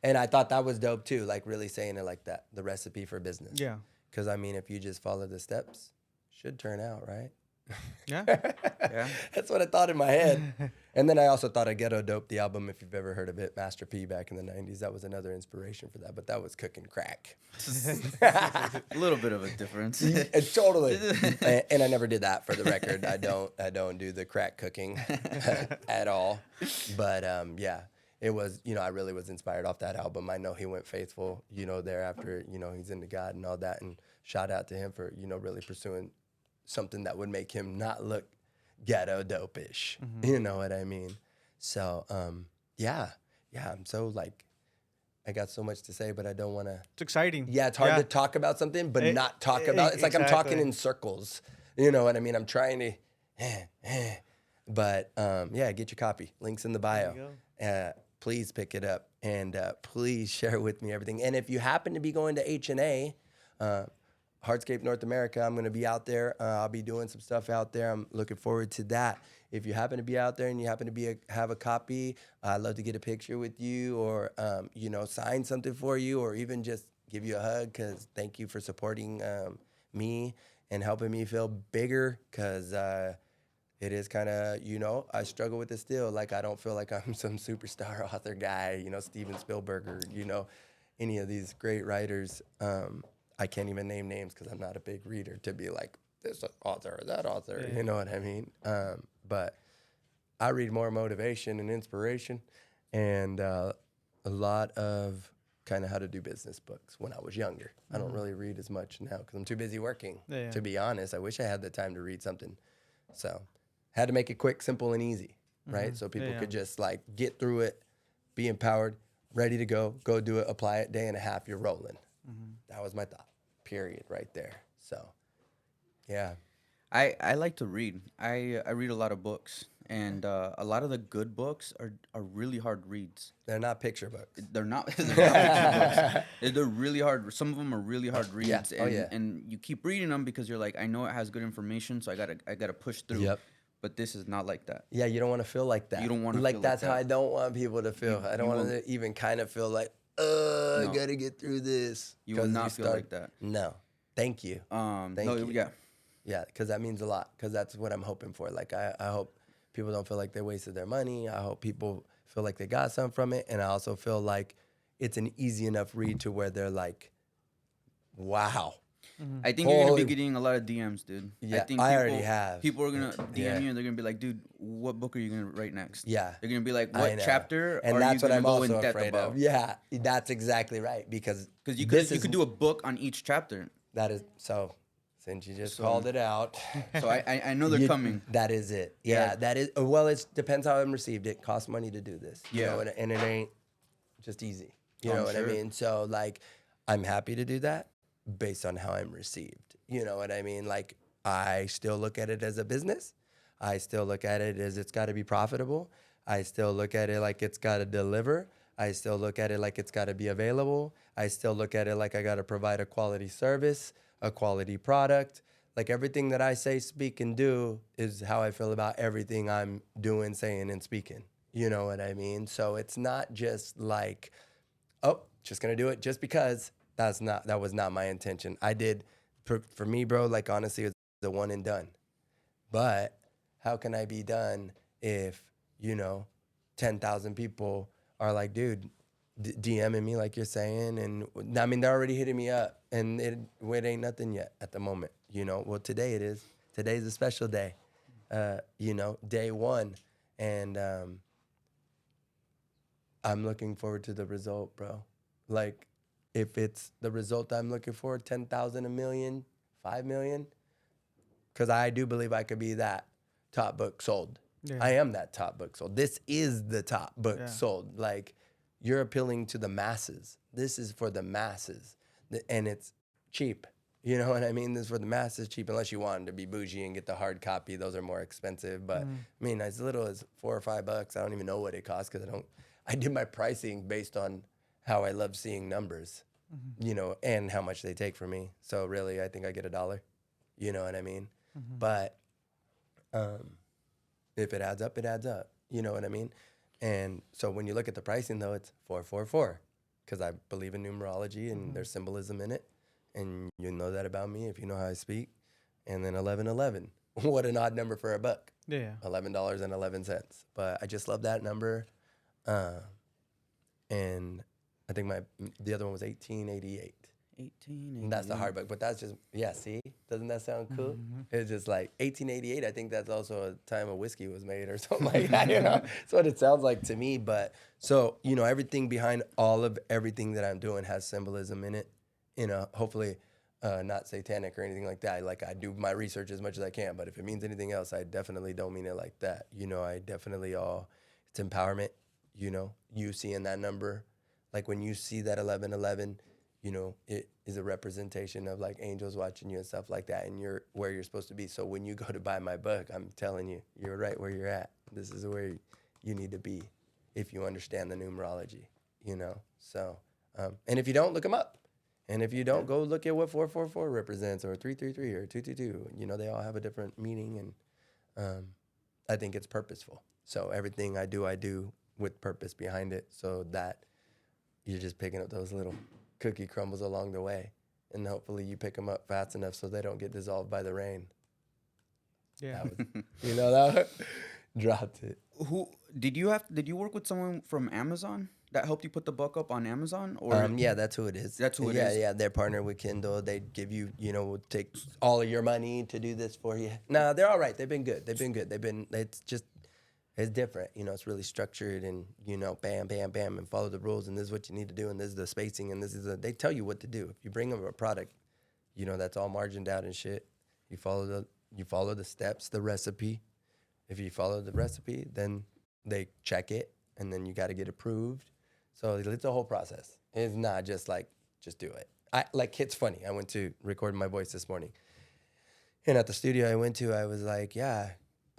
And I thought that was dope too, like really saying it like that, the recipe for business. Yeah. Because I mean, if you just follow the steps, should turn out, right? Yeah. Yeah. That's what I thought in my head. And then I also thought of Ghetto Dope, the album, if you've ever heard of it, Master P back in the 90s. That was another inspiration for that, but that was cooking crack. A little bit of a difference. Totally. And I never did that, for the record. I don't do the crack cooking at all. But yeah, it was, I really was inspired off that album. I know he went faithful, thereafter, he's into God and all that. And shout out to him for, really pursuing something that would make him not look ghetto dope-ish. You know what I mean? So, yeah, I'm so like, I got so much to say, but I don't want to. It's exciting. Yeah, it's hard to talk about something, but not talk about. It's like I'm exactly. talking in circles. You know what I mean? I'm trying to, but yeah, get your copy. Links in the bio. Please pick it up and please share with me everything. And if you happen to be going to H&A, Hardscape North America, I'm going to be out there. I'll be doing some stuff out there. I'm looking forward to that. If you happen to be out there and you happen to be have a copy, I'd love to get a picture with you or, sign something for you or even just give you a hug because thank you for supporting me and helping me feel bigger because it is kind of, I struggle with it still. Like, I don't feel like I'm some superstar author guy, Steven Spielberg or, any of these great writers. I can't even name names because I'm not a big reader to be like this author or that author. You know what I mean? But I read more motivation and inspiration and a lot of kind of how to do business books when I was younger. I don't really read as much now because I'm too busy working, to be honest. I wish I had the time to read something. So had to make it quick, simple, and easy, right? So people could just like get through it, be empowered, ready to go do it, apply it, day and a half, you're rolling. That was my thought, period, right there. So, yeah. I like to read. I read a lot of books, and a lot of the good books are really hard reads. They're not picture books. They're not picture books. They're really hard. Some of them are really hard reads, and you keep reading them because you're like, I know it has good information, so I gotta push through. Yep. But this is not like that. Yeah, you don't want to feel like that. You don't want to like feel that's like how that. I don't want people to feel. I don't want to even kind of feel like, I gotta get through this. You will not feel like that. No, thank you. Thank you. Yeah. Yeah, because that means a lot. Because that's what I'm hoping for. Like I hope people don't feel like they wasted their money. I hope people feel like they got something from it, and I also feel like it's an easy enough read to where they're like, wow. I think you're gonna be getting a lot of DMs, dude. Yeah, I think already have. People are gonna DM you and they're gonna be like, dude, what book are you gonna write next? Yeah. They're gonna be like, I what know. chapter and are that's you what gonna I'm go also in depth afraid about? of. Yeah, that's exactly right. Because you could do a book on each chapter. That is so. Since you just called it out, So I know they're coming. That is it. Yeah, that is. Well, it depends how I'm received. It costs money to do this. You know, and it ain't just easy. You know what I mean? So like, I'm happy to do that based on how I'm received. You know what I mean? Like, I still look at it as a business. I still look at it as it's got to be profitable. I still look at it like it's got to deliver. I still look at it like it's got to be available. I still look at it like I got to provide a quality service, a quality product. Like everything that I say, speak, and do is how I feel about everything I'm doing, saying, and speaking. You know what I mean? So it's not just like, oh, just gonna do it just because. That was not my intention. I did, for me, bro, like honestly, it's the one and done. But how can I be done if, 10,000 people are like, dude, DMing me like you're saying, and I mean they're already hitting me up, and it ain't nothing yet at the moment. Well today it is. Today's a special day. Day one, and I'm looking forward to the result, bro. Like, if it's the result I'm looking for, 10,000, a million, 5 million, because I do believe I could be that top book sold. Yeah. I am that top book sold. This is the top book sold. Like, you're appealing to the masses. This is for the masses, and it's cheap. You know what I mean? This is for the masses, cheap, unless you want to be bougie and get the hard copy. Those are more expensive. But I mean, as little as $4 or $5, I don't even know what it costs because I did my pricing based on how I love seeing numbers, and how much they take from me. So really, I think I get $1. You know what I mean? But if it adds up, it adds up. You know what I mean? And so when you look at the pricing, though, it's 444 because I believe in numerology and there's symbolism in it. And you know that about me if you know how I speak. And then 1111. What an odd number for a book. Yeah. $11.11. But I just love that number. And I think the other one was 1888. 18. And that's the hard book, but that's just, see? Doesn't that sound cool? It's just like 1888. I think that's also a time a whiskey was made or something like that, you know? That's what it sounds like to me. But so, you know, everything behind everything that I'm doing has symbolism in it, you know, hopefully not satanic or anything like that. Like I do my research as much as I can, but if it means anything else, I definitely don't mean it like that. You know, I definitely it's empowerment, you know, you seeing that number. Like when you see that 1111, you know, it is a representation of like angels watching you and stuff like that, and you're where you're supposed to be. So when you go to buy my book, I'm telling you, you're right where you're at. This is where you need to be if you understand the numerology, you know. So, and if you don't, look them up. And if you don't, go look at what 444 represents or 333 or 222. You know, they all have a different meaning, and I think it's purposeful. So everything I do with purpose behind it, so that you're just picking up those little cookie crumbles along the way, and hopefully you pick them up fast enough so they don't get dissolved by the rain. Yeah. You know, that dropped it. Who did you work with someone from Amazon that helped you put the book up on Amazon? Or Yeah, that's who it is. That's who it is? Yeah, they're partnered with Kindle. They give you, you know, will take all of your money to do this for you. Nah, they're all right. They've been good. It's different. You know, it's really structured and, you know, bam, bam, bam, and follow the rules, and this is what you need to do, and this is the spacing, and they tell you what to do. If you bring them a product, you know, that's all margined out and shit. You follow the steps, the recipe. If you follow the recipe, then they check it, and then you got to get approved. So it's a whole process. It's not just like, just do it. It's funny. I went to record my voice this morning, and at the studio I went to, I was like,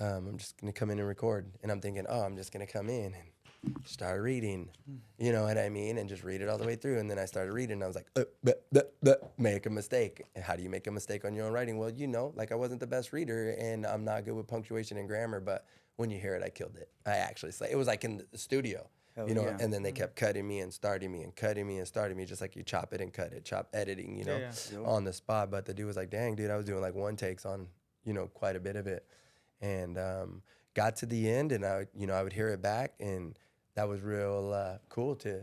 I'm just going to come in and record. And I'm thinking, I'm just going to come in and start reading. You know what I mean? And just read it all the way through. And then I started reading, and I was like, make a mistake. And how do you make a mistake on your own writing? Well, you know, like I wasn't the best reader, and I'm not good with punctuation and grammar, but when you hear it, I killed it. I actually, it was like in the studio. You know, and then they kept cutting me and starting me and cutting me and starting me, just like you chop it and cut it, chop editing, you know, on the spot. But the dude was like, dang, dude, I was doing like one takes on, you know, quite a bit of it. And got to the end, and I would hear it back, and that was real cool to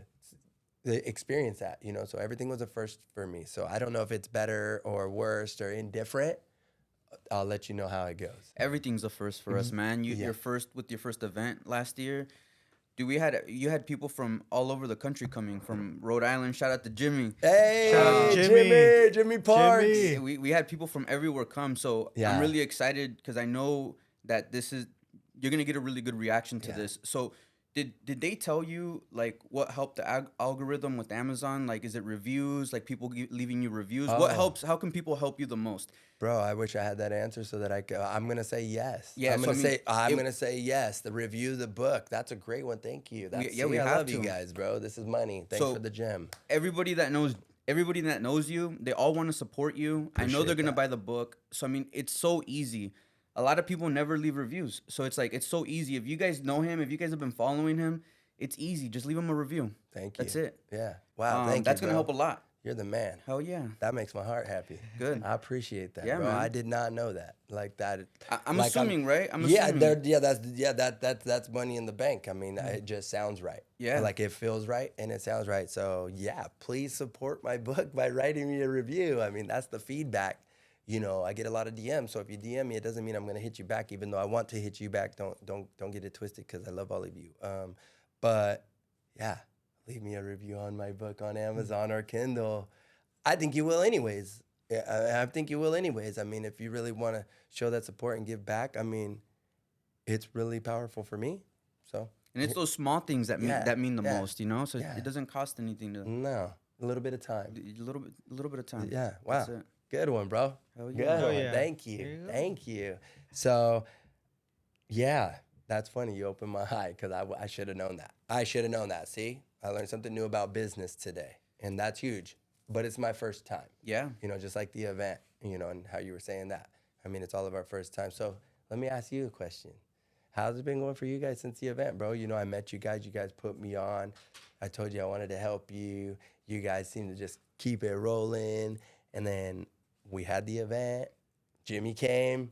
experience that, you know. So everything was a first for me. So I don't know if it's better or worse or indifferent. I'll let you know how it goes. Everything's a first for us, man. Your first event last year. Dude, you had people from all over the country coming from Rhode Island. Shout out to Jimmy. Hey, Jimmy Parks. Jimmy. We had people from everywhere come. So I'm really excited because I know that you're gonna get a really good reaction to this. So did they tell you like what helped the algorithm with Amazon? Like, is it reviews? Like people leaving you reviews? What helps? How can people help you the most? Bro, I wish I had that answer so that I'm gonna say yes. Yeah, I'm gonna say yes. The review, the book, that's a great one. Thank you. I love you guys, bro. This is money. Thanks for the gem. Everybody that knows you, they all want to support you. I know they're gonna buy the book. So I mean, it's so easy. A lot of people never leave reviews. So it's like, it's so easy. If you guys know him, if you guys have been following him, it's easy. Just leave him a review. Thank you. That's it. Yeah. Wow. Thank you. That's going to help a lot. You're the man. Hell yeah. That makes my heart happy. Good. I appreciate that, yeah, bro. Man. I did not know that. Like that. I'm assuming, right? I'm assuming. That's money in the bank. I mean, it just sounds right. Yeah. Like it feels right and it sounds right. So yeah, please support my book by writing me a review. I mean, that's the feedback. You know, I get a lot of DMs, so if you DM me, it doesn't mean I'm gonna hit you back, even though I want to hit you back. Don't get it twisted, because I love all of you. But yeah, leave me a review on my book on Amazon or Kindle. I think you will anyways. I think you will anyways. I mean, if you really want to show that support and give back, I mean, it's really powerful for me. So. And it's those small things that mean the most, you know. So it doesn't cost anything to. No, a little bit of time. A little bit of time. Yeah. Wow. That's it. Good one, bro. Hell yeah. Good one. Yeah. Thank you. Thank you. So, yeah, that's funny. You opened my eye, because I should have known that. I should have known that. See, I learned something new about business today, and that's huge. But it's my first time. Yeah. You know, just like the event. and how you were saying that. I mean, it's all of our first time. So let me ask you a question. How's it been going for you guys since the event, bro? I met you guys. You guys put me on. I told you I wanted to help you. You guys seem to just keep it rolling. And then we had the event. Jimmy came.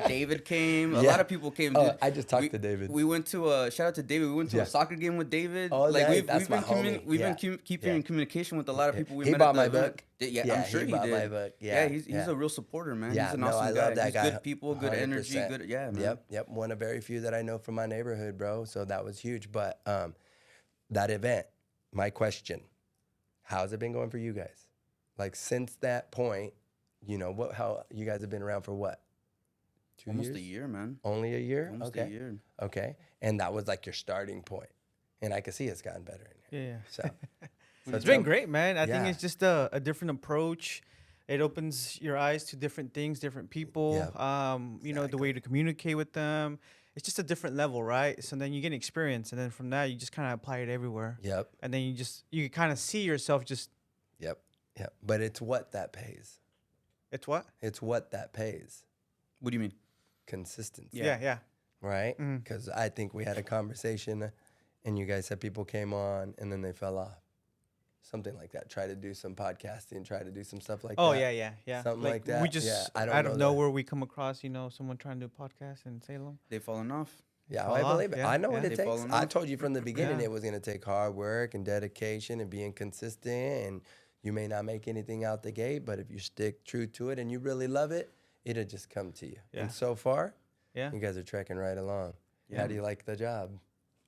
David came. A lot of people came. Dude. I just talked to David. We went to shout out to David. We went to a soccer game with David. Oh, like nice. That's we've my been homie. we've been keeping in communication with a lot of people. We He met bought at my the event. book. Yeah, I'm sure he bought did. my book. He's a real supporter, man. Yeah, He's an awesome I guy. love that He's guy. good people, good energy, 100%. good. Yeah, man. Yep. One of very few that I know from my neighborhood, bro. So that was huge. But that event, my question, how's it been going for you guys? Like since that point, how you guys have been around for what? 2 Almost years? a year, man. Only a year? Almost Okay. a year. Okay. And that was like your starting point. And I can see it's gotten better in here. Yeah. So, It's been great, man. I think Yeah. it's just a different approach. It opens your eyes to different things, different people. The way to communicate with them. It's just a different level, right? So then you get experience, and then from that you just kind of apply it everywhere. Yep. And then you kind of see yourself just. Yep. But it's what that pays. It's what? It's what that pays. What do you mean? Consistency. Yeah. Right? Mhm. Because I think we had a conversation and you guys said people came on and then they fell off. Something like that. Try to do some podcasting, try to do some stuff like Oh that. yeah. Something like that. We just Yeah, I don't out know of that. nowhere we come across someone trying to do a podcast in Salem. They've fallen off. Yeah, fall I off, believe it. yeah, I know what yeah. it They've takes. fallen I off. told you from the beginning Yeah. it was going to take hard work and dedication and being consistent. And you may not make anything out the gate, but if you stick true to it and you really love it, it'll just come to you. Yeah. And so far, Yeah. you guys are trekking right along. Yeah. How do you like the job?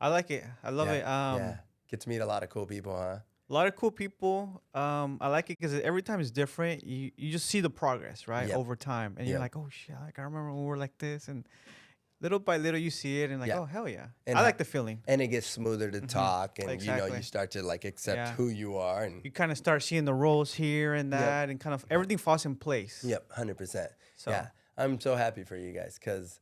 I like it. I love it. Yeah. Get to meet a lot of cool people, huh? A lot of cool people. I like it because every time is different. You just see the progress, right, Yep. over time, and Yep. you're like, oh shit, like I remember when we were like this, and little by little you see it, and like, Yeah. oh hell yeah, And I like the feeling. And it gets smoother to talk, and Exactly. you start to like accept Yeah. who you are, and You kind of start seeing the roles here and that, and kind of everything falls in place. yep, 100%. So- Yeah, I'm so happy for you guys because,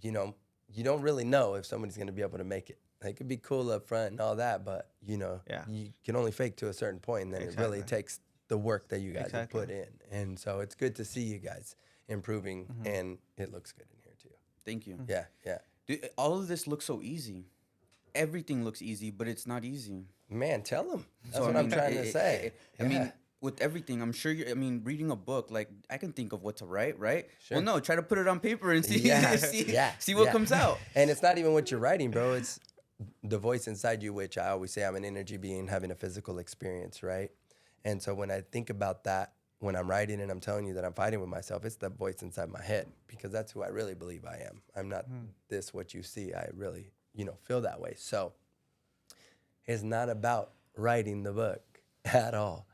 you don't really know if somebody's gonna be able to make it. They could be cool up front and all that, but Yeah. you can only fake to a certain point, and then it really Exactly. takes the work that you guys have Exactly. put in, and so it's good to see you guys improving, and it looks good in here too. Thank you. Yeah, yeah. Dude, all of this looks so easy. Everything looks easy, but it's not easy. Man, tell them. That's So, what I I'm mean, trying to say. I mean, with everything, I'm sure reading a book, like I can think of what to write, right? Sure. Well, no, try to put it on paper and see, Yeah, see what yeah. comes out. And it's not even what you're writing, bro. It's the voice inside you, which I always say I'm an energy being having a physical experience, right? And so when I think about that, when I'm writing and I'm telling you that I'm fighting with myself, it's the voice inside my head because that's who I really believe I am. I'm not this what you see. I really, feel that way. So it's not about writing the book at all.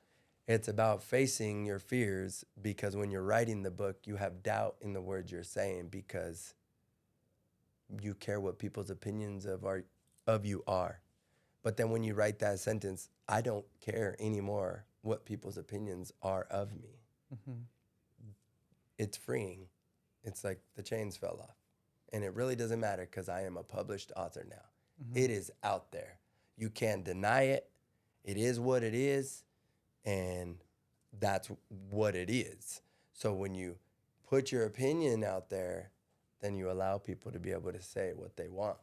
It's about facing your fears because when you're writing the book, you have doubt in the words you're saying because you care what people's opinions of you are. But then when you write that sentence, I don't care anymore what people's opinions are of me. It's freeing. It's like the chains fell off. And it really doesn't matter because I am a published author now. It is out there. You can't deny it. It is what it is. And that's what it is. So when you put your opinion out there, then you allow people to be able to say what they want.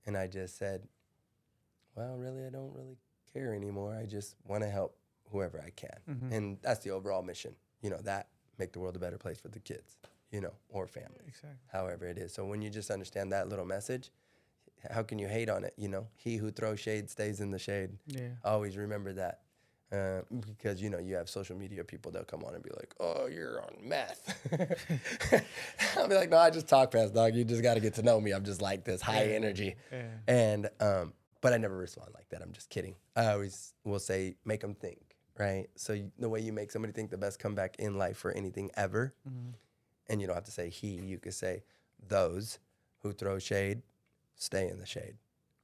And I just said, well, really, I don't really care anymore. I just want to help whoever I can. And that's the overall mission, that make the world a better place for the kids, or family, Exactly. however it is. So when you just understand that little message, how can you hate on it? He who throws shade stays in the shade. Yeah. Always remember that. Because, you have social media people, they'll come on and be like, oh, you're on meth. I'll be like, no, I just talk fast, dog. You just got to get to know me. I'm just like this high energy. Yeah. And, but I never respond like that. I'm just kidding. I always will say, make them think, right? So the way you make somebody think the best comeback in life for anything ever, and you don't have to say he, you could say those who throw shade, stay in the shade.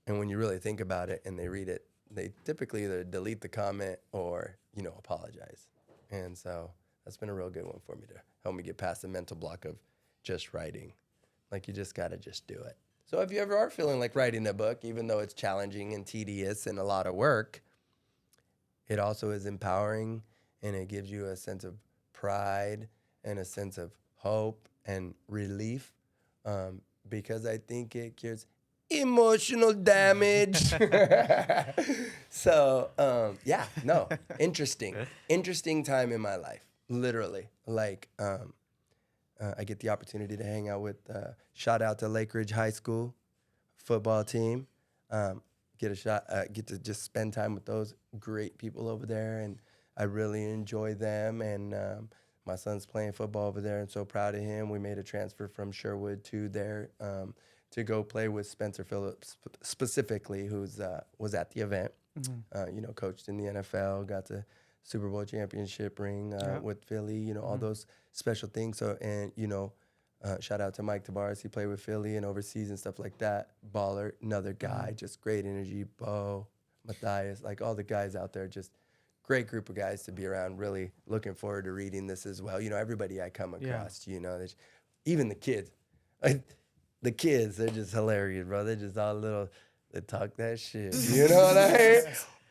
And when you really think about it and they read it, they typically either delete the comment or, apologize. And so that's been a real good one for me to help me get past the mental block of just writing. Like you just got to just do it. So if you ever are feeling like writing a book, even though it's challenging and tedious and a lot of work, it also is empowering and it gives you a sense of pride and a sense of hope and relief, because I think it cures emotional damage. So, yeah, no, interesting time in my life, literally. Like, I get the opportunity to hang out with, shout out to Lake Ridge High School football team. Get to just spend time with those great people over there, and I really enjoy them. And my son's playing football over there, and so proud of him. We made a transfer from Sherwood to there to go play with Spencer Phillips specifically, who's was at the event. Coached in the NFL, got the Super Bowl championship ring with Philly. All those special things. So, and shout out to Mike Tavares. He played with Philly and overseas and stuff like that. Baller, another guy, just great energy. Bo, Matthias, like all the guys out there, just great group of guys to be around. Really looking forward to reading this as well. Everybody I come across, even the kids. The kids, they're just hilarious, bro. They're just all little, they talk that shit. You know what I mean?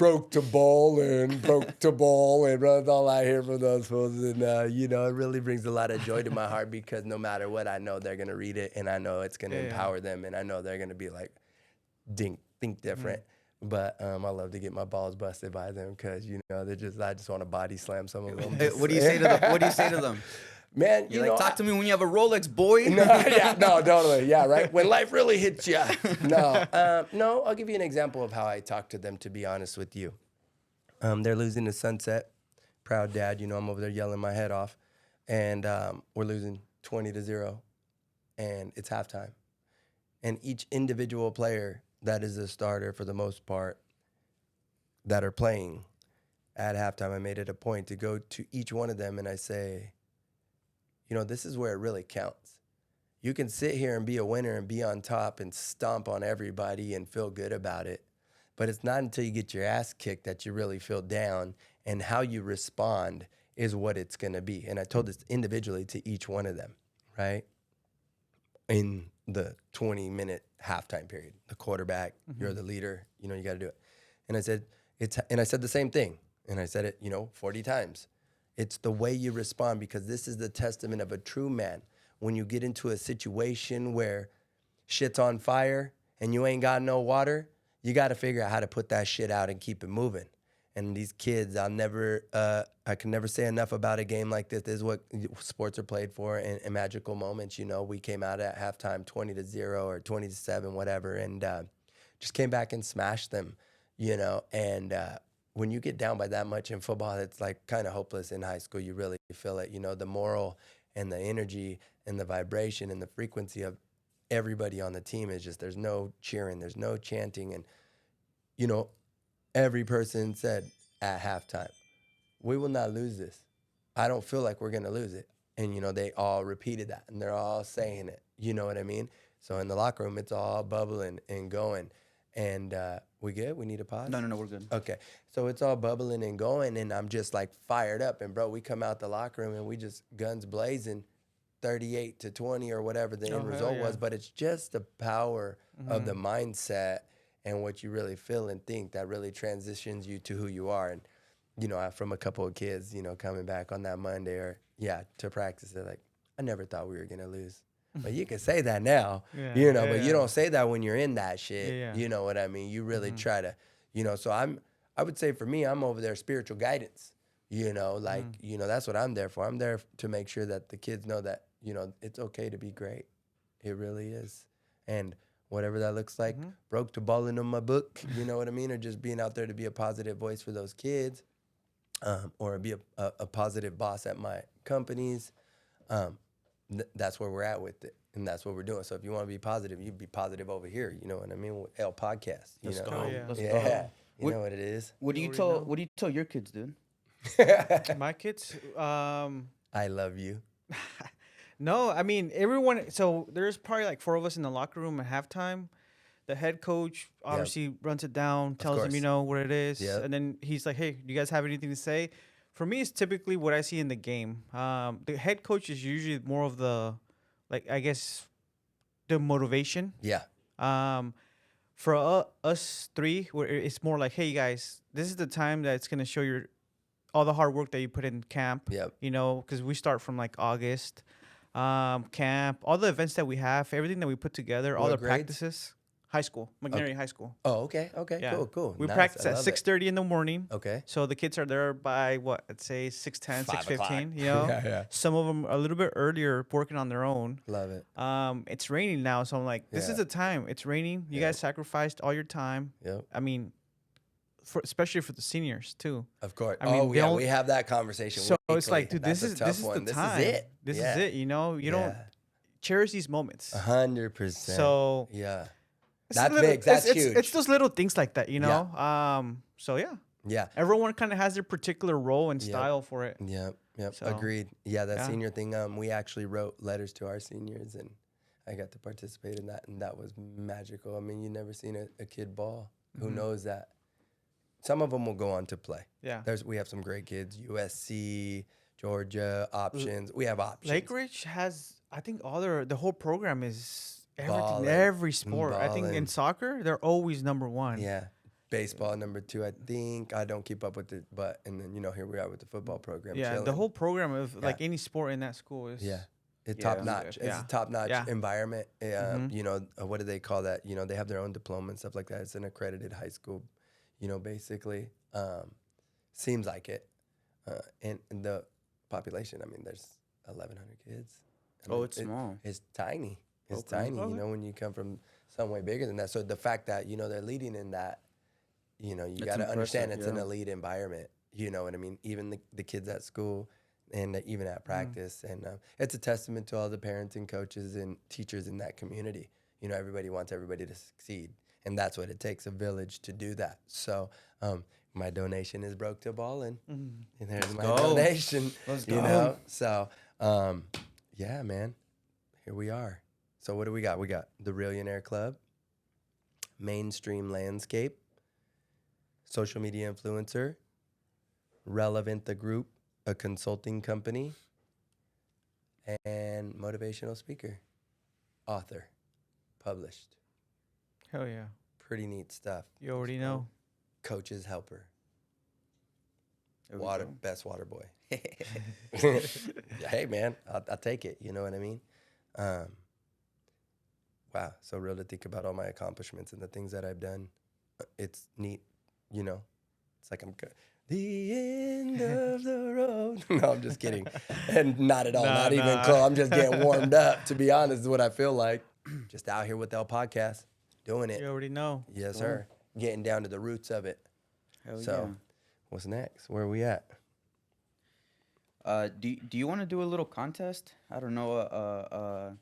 broke to Ballin, bro. That's all I hear from those fools. And, it really brings a lot of joy to my heart because no matter what, I know they're going to read it and I know it's going to empower them and I know they're going to be like, think different. But I love to get my balls busted by them because, I just want to body slam some of them. Hey, what do you say to them? Man, talk to me when you have a Rolex, boy. No, totally. Yeah, right. When life really hits you. No, I'll give you an example of how I talk to them, to be honest with you. They're losing to Sunset. Proud dad, I'm over there yelling my head off. And we're losing 20-0. And it's halftime. And each individual player that is a starter for the most part that are playing at halftime, I made it a point to go to each one of them and I say, this is where it really counts. You can sit here and be a winner and be on top and stomp on everybody and feel good about it. But it's not until you get your ass kicked that you really feel down, and how you respond is what it's going to be. And I told this individually to each one of them, right? In the 20-minute halftime period, the quarterback, you're the leader, you got to do it. And I said, I said the same thing. And I said it, 40 times. It's the way you respond, because this is the testament of a true man. When you get into a situation where shit's on fire and you ain't got no water, you got to figure out how to put that shit out and keep it moving. And these kids, I can never say enough about a game like this. This is what sports are played for, and magical moments. We came out at halftime 20-0 or 20-7, whatever, and just came back and smashed them, and when you get down by that much in football, it's like kind of hopeless. In high school, you really feel it. The moral and the energy and the vibration and the frequency of everybody on the team is just, there's no cheering, there's no chanting. And, every person said at halftime, we will not lose this. I don't feel like we're going to lose it. And, they all repeated that and they're all saying it. You know what I mean? So in the locker room, it's all bubbling and going. And we good? We need a pause? No, we're good. Okay. So it's all bubbling and going, and I'm just like fired up. And bro, we come out the locker room and we just guns blazing, 38-20 or whatever the end result was. But it's just the power of the mindset and what you really feel and think that really transitions you to who you are. And, from a couple of kids, coming back on that Monday to practice, they're like, I never thought we were going to lose. But you can say that now, but you don't say that when you're in that shit. You know what I mean? You really try to, so I would say for me, I'm over there spiritual guidance, that's what I'm there for. I'm there to make sure that the kids know that, it's okay to be great. It really is. And whatever that looks like, broke to Ballin on my book, you know what I mean? Or just being out there to be a positive voice for those kids, or be a positive boss at my companies. That's where we're at with it, and that's what we're doing. So if you want to be positive, you be positive over here. You know what I mean? With L Podcast. Let's go. Let's go. You know what it is. What do you tell your kids, dude? My kids, I love you. no, I mean everyone. So there's probably like 4 of us in the locker room at halftime. The head coach obviously runs it down, tells them what it is, and then he's like, "Hey, do you guys have anything to say?" For me, it's typically what I see in the game. The head coach is usually more of the, the motivation. Yeah. For us 3, it's more like, hey guys, this is the time that it's gonna show all the hard work that you put in camp. Yep. You know, because we start from like August, camp, all the events that we have, everything that we put together, all What the grades? practices. High school, McNary High School. Oh, okay. Okay. Yeah. Cool. We Nice. practice I at love it. 6:30 in the morning. Okay. So the kids are there by what? I'd say 6:10, 5 o'clock. 6:15. You know, Yeah. some of them a little bit earlier, working on their own. Love it. It's raining now, so I'm like, this Yeah. is the time. It's raining. You Yep. guys sacrificed all your time. Yep. I mean, especially for the seniors too. Of course. I mean, yeah, we have that conversation. So it's weekly. like, dude, That's this a is tough the one. time. This is it. This Yeah. is it. You know, you don't cherish these moments. 100%. So yeah, it's that's little- big. That's it's, huge. It's those little things like that, you know. So yeah, yeah. everyone kind of has their particular role and Yep. style for it. Yep. So, Agreed. Yeah, that yeah. senior thing. We actually wrote letters to our seniors, and I got to participate in that, and that was magical. I mean, you never seen a kid ball. Who knows that? Some of them will go on to play. Yeah. We have some great kids. USC, Georgia, options. We have options. Lake Ridge has, I think, the whole program is everything, Ballin. every sport. I think Ballin. in soccer, they're always number one. Yeah. Baseball number 2, I think. I don't keep up with it, but and then here we are with the football program. Yeah, the chilling. whole program of like any sport in that school is. Yeah. It's Yeah. top notch. It's Yeah. a top notch Yeah. environment. What do they call that? They have their own diploma and stuff like that. It's an accredited high school, basically. Seems like it. And the population, I mean, there's 1,100 kids. I mean, It's small. It's tiny. It's Okay. tiny, Okay. when you come from somewhere bigger than that. So the fact that, they're leading in that, you got to understand it's an elite environment. You know what I mean? Even the kids at school and even at practice. And it's a testament to all the parents and coaches and teachers in that community. Everybody wants everybody to succeed. And that's what it takes, a village to do that. So my donation is broke to Ballin. And there's my donation. Let's you go. know? So, yeah, man. Here we are. So what do we got? We got the Realionaire Club, Mainstream Landscape, Social Media Influencer, Relevant the Group, a consulting company, and motivational speaker, author, published. Hell yeah. Pretty neat stuff. You already know. Coach's helper. There we go. Best water boy. Hey, man, I'll take it. You know what I mean? Wow, so real to think about all my accomplishments and the things that I've done. It's neat, It's like I'm good. The end of the road. No, I'm just kidding. And not at all. Nah, not even nah. close. I'm just getting warmed up, to be honest, is what I feel like. Just out here with El Podcast, doing it. You already know. Yes, sir. Getting down to the roots of it. Hell So, what's next? Where are we at? Do you want to do a little contest? I don't know.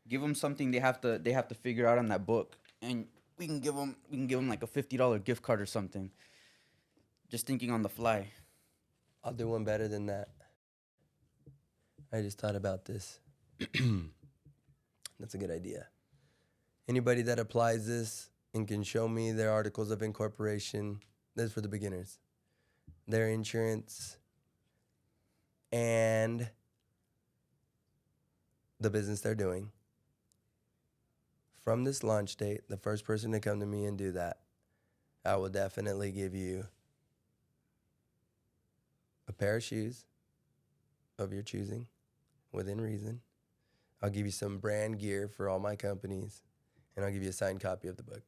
Give them something they have to figure out on that book, and we can give them like a $50 gift card or something. Just thinking on the fly. I'll do one better than that. I just thought about this. That's a good idea. Anybody that applies this and can show me their articles of incorporation, this is for the beginners, their insurance, and the business they're doing. From this launch date, the first person to come to me and do that, I will definitely give you a pair of shoes of your choosing, within reason. I'll give you some brand gear for all my companies, and I'll give you a signed copy of the book.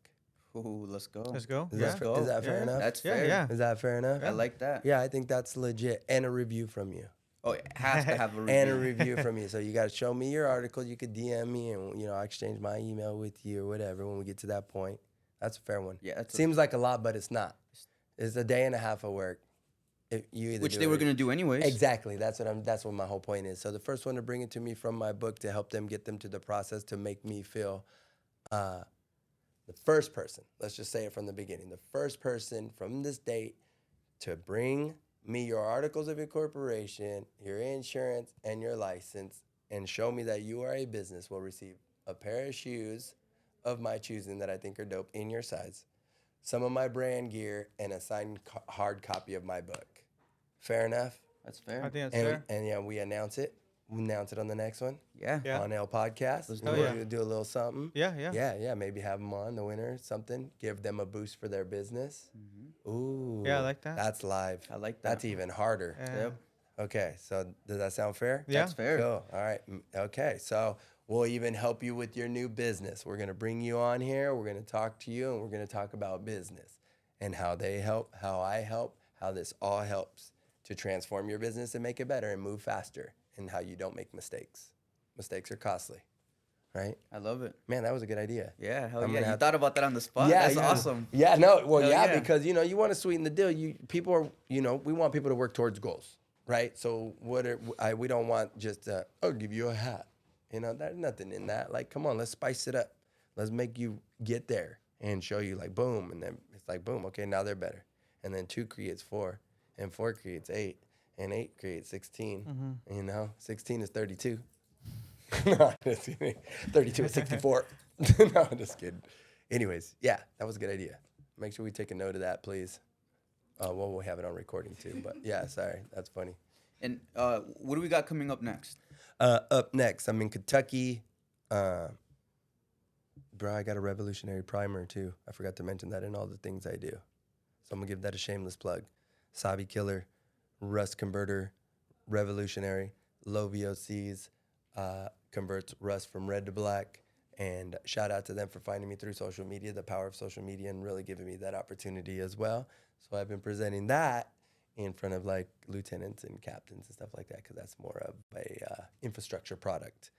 Ooh, let's go. Let's go. Is Yeah. that fair enough? That's Yeah, fair. yeah. Is that fair enough? I like that. Yeah, I think that's legit. And a review from you. Oh, it has to have a review. And a review from you. So you got to show me your article. You could DM me, and I'll exchange my email with you or whatever when we get to that point. That's a fair one. Yeah, that's Seems like a lot, but it's not. It's a day and a half of work. If you either which do they it were or- gonna do anyways. Exactly. That's what my whole point is. So the first one to bring it to me from my book to help them get them to the process to make me feel the first person, let's just say it from the beginning, the first person from this date to bring me your articles of incorporation, your insurance, and your license, and show me that you are a business will receive a pair of shoes of my choosing that I think are dope in your size, some of my brand gear, and a signed hard copy of my book. Fair enough? That's fair. I think that's And, fair. and yeah, we announce it We'll announce it on the next one. Yeah. Yeah. On L Podcast. Let's do We'll it. do a little something. Yeah, yeah. Yeah. Maybe have them on, the winner, something. Give them a boost for their business. Ooh. Yeah, I like that. That's live. I like that. That's even harder. Yep. Okay. So does that sound fair? Yeah. That's fair. Cool. All right. Okay. So we'll even help you with your new business. We're going to bring you on here. We're going to talk to you, and we're going to talk about business and how they help, how I help, how this all helps to transform your business and make it better and move faster, and how you don't make mistakes. Mistakes are costly, right? I love it. Man, that was a good idea. Yeah, hell I'm yeah. gonna You have- thought about that on the spot? That's yeah. awesome. Yeah, no, well, Hell yeah, yeah. because you want to sweeten the deal. People are, we want people to work towards goals, right? So we don't want just I'll give you a hat. There's nothing in that. Like, come on, let's spice it up. Let's make you get there and show you like boom, and then it's like boom. Okay, now they're better, and then 2 creates 4, and 4 creates 8, and 8 creates 16. 16 is 32. No, just kidding. 32 is 64. No, just kidding. Anyways, yeah, that was a good idea. Make sure we take a note of that, please. Well, we'll have it on recording too, but yeah, sorry, that's funny. And what do we got coming up next? Up next, I'm in Kentucky. Bro, I got a revolutionary primer too. I forgot to mention that in all the things I do. So I'm gonna give that a shameless plug. Sabi Killer, Rust Converter, Revolutionary, low VOCs, converts rust from red to black. And shout out to them for finding me through social media, the power of social media, and really giving me that opportunity as well. So I've been presenting that in front of like lieutenants and captains and stuff like that, because that's more of a infrastructure product.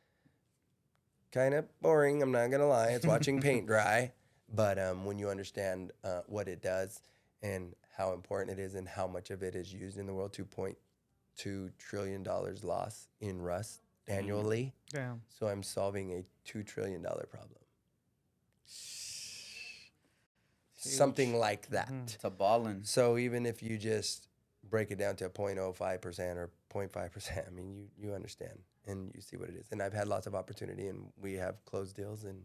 Kind of boring, I'm not gonna lie. It's watching paint dry, but when you understand what it does and how important it is and how much of it is used in the world, $2.2 trillion loss in rust annually. Damn. So I'm solving a $2 trillion problem. Something like that. It's a ballin'. So even if you just break it down to 0.05% or 0.5%, I mean, you understand and you see what it is. And I've had lots of opportunity, and we have closed deals. And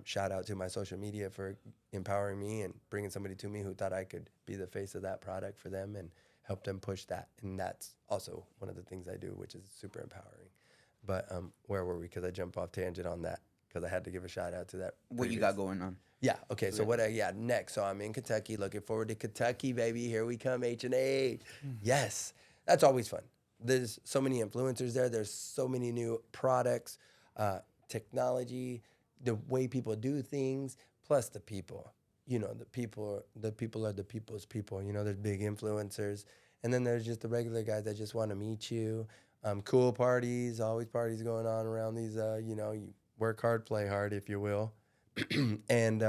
shout out to my social media for empowering me and bringing somebody to me who thought I could be the face of that product for them and help them push that. And that's also one of the things I do, which is super empowering. But where were we? Because I jumped off tangent on that because I had to give a shout out to that. What you got going on? Yeah. Okay. So next? So I'm in Kentucky. Looking forward to Kentucky, baby. Here we come, H&A. Yes. That's always fun. There's so many influencers there. There's so many new products, technology, the way people do things, plus the people. The people are the people's people. There's big influencers. And then there's just the regular guys that just want to meet you. Cool parties, always parties going on around these, you work hard, play hard, if you will. And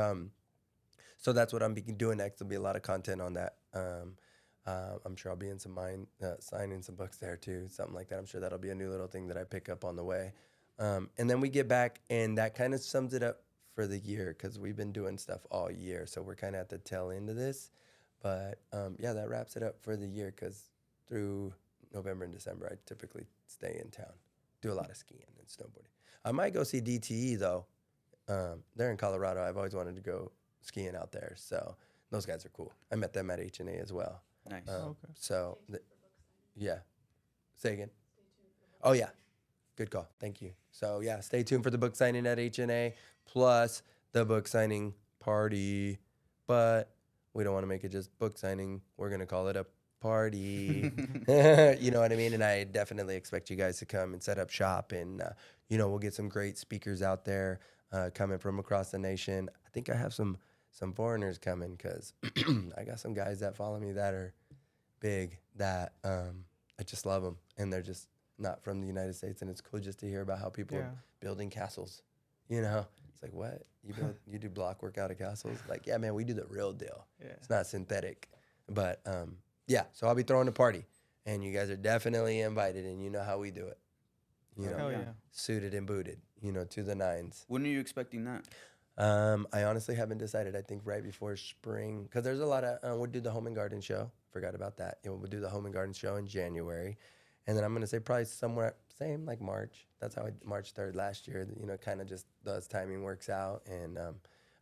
so that's what I'm doing next. There'll be a lot of content on that. I'm sure I'll be in signing some books there too, something like that. I'm sure that'll be a new little thing that I pick up on the way. And then we get back, and that kind of sums it up for the year, because we've been doing stuff all year. So we're kind of at the tail end of this. But that wraps it up for the year, because through November and December, I typically stay in town, do a lot of skiing and snowboarding. I might go see DTE though. They're in Colorado. I've always wanted to go skiing out there. So those guys are cool. I met them at H&A as well. Nice. Okay. So, yeah. Say again. Oh, yeah. Good call. Thank you. So, yeah, stay tuned for the book signing at H&A, plus the book signing party. But we don't want to make it just book signing. We're going to call it a party. You know what I mean? And I definitely expect you guys to come and set up shop. And, we'll get some great speakers out there coming from across the nation. I think I have some foreigners coming, because I got some guys that follow me that are big that I just love them, and they're just not from the United States, and it's cool just to hear about how people are building castles. It's like, what? You do block work out of castles? Like, yeah, man, we do the real deal. Yeah. It's not synthetic. But so I'll be throwing a party, and you guys are definitely invited, and you know how we do it. Hell yeah. Suited and booted, to the nines. When are you expecting that? I honestly haven't decided. I think right before spring, because there's a lot of, we'll do the home and garden show. Forgot about that. We'll do the home and garden show in January. And then I'm going to say probably somewhere, same like March. That's how March 3rd last year, kind of just those timing works out. And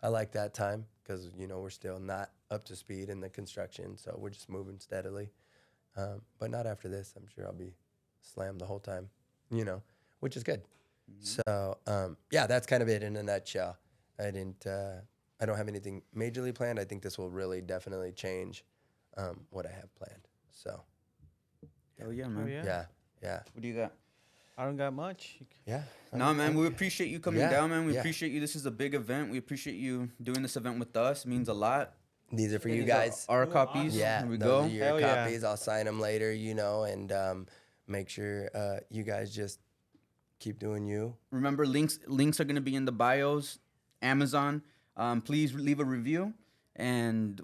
I like that time because, we're still not up to speed in the construction. So we're just moving steadily. But not after this. I'm sure I'll be slammed the whole time. you know, which is good. So, yeah, that's kind of it in a nutshell. I don't have anything majorly planned. I think this will really definitely change what I have planned. So, Hell yeah, Oh man. yeah. yeah. What do you got? I don't got much. Yeah. Nah, man, we appreciate you coming Yeah, down, man. We yeah. appreciate you. This is a big event. We appreciate you doing this event with us. It means a lot. These are for you These are guys. our Cool, copies. awesome. Yeah, Here we those go. are your Hell yeah. copies. I'll sign them later, you know, and make sure you guys just keep doing you. Remember, links are gonna be in the bios. Amazon. Please leave a review, and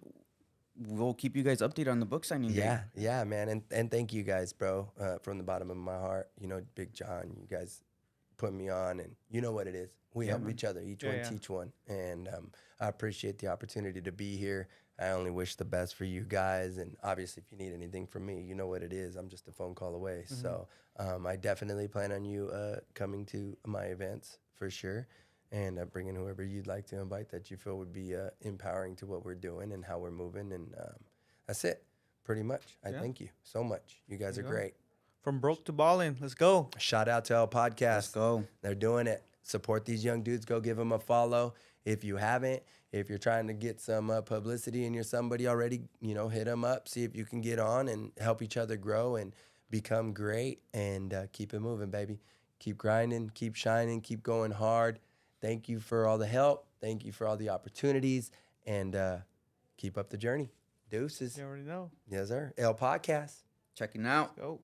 we'll keep you guys updated on the book signing date. Yeah, man, and thank you guys, bro, from the bottom of my heart. You know, Big John, you guys put me on, and you know what it is. We help each other, each one teach one, and I appreciate the opportunity to be here. I only wish the best for you guys, and obviously, if you need anything from me, you know what it is. I'm just a phone call away. So I definitely plan on you coming to my events for sure, and bringing whoever you'd like to invite that you feel would be empowering to what we're doing and how we're moving, and that's it, pretty much. I thank you so much. You guys are great. From broke to ballin'. Let's go. Shout out to El Podcast. Let's go. They're doing it. Support these young dudes. Go give them a follow. If you haven't, if you're trying to get some publicity and you're somebody already, you know, hit them up. See if you can get on and help each other grow and become great, and keep it moving, baby. Keep grinding, keep shining, keep going hard. Thank you for all the help. Thank you for all the opportunities, and keep up the journey. Deuces. You already know. Yes, sir. El Podcast. Checking out. Go.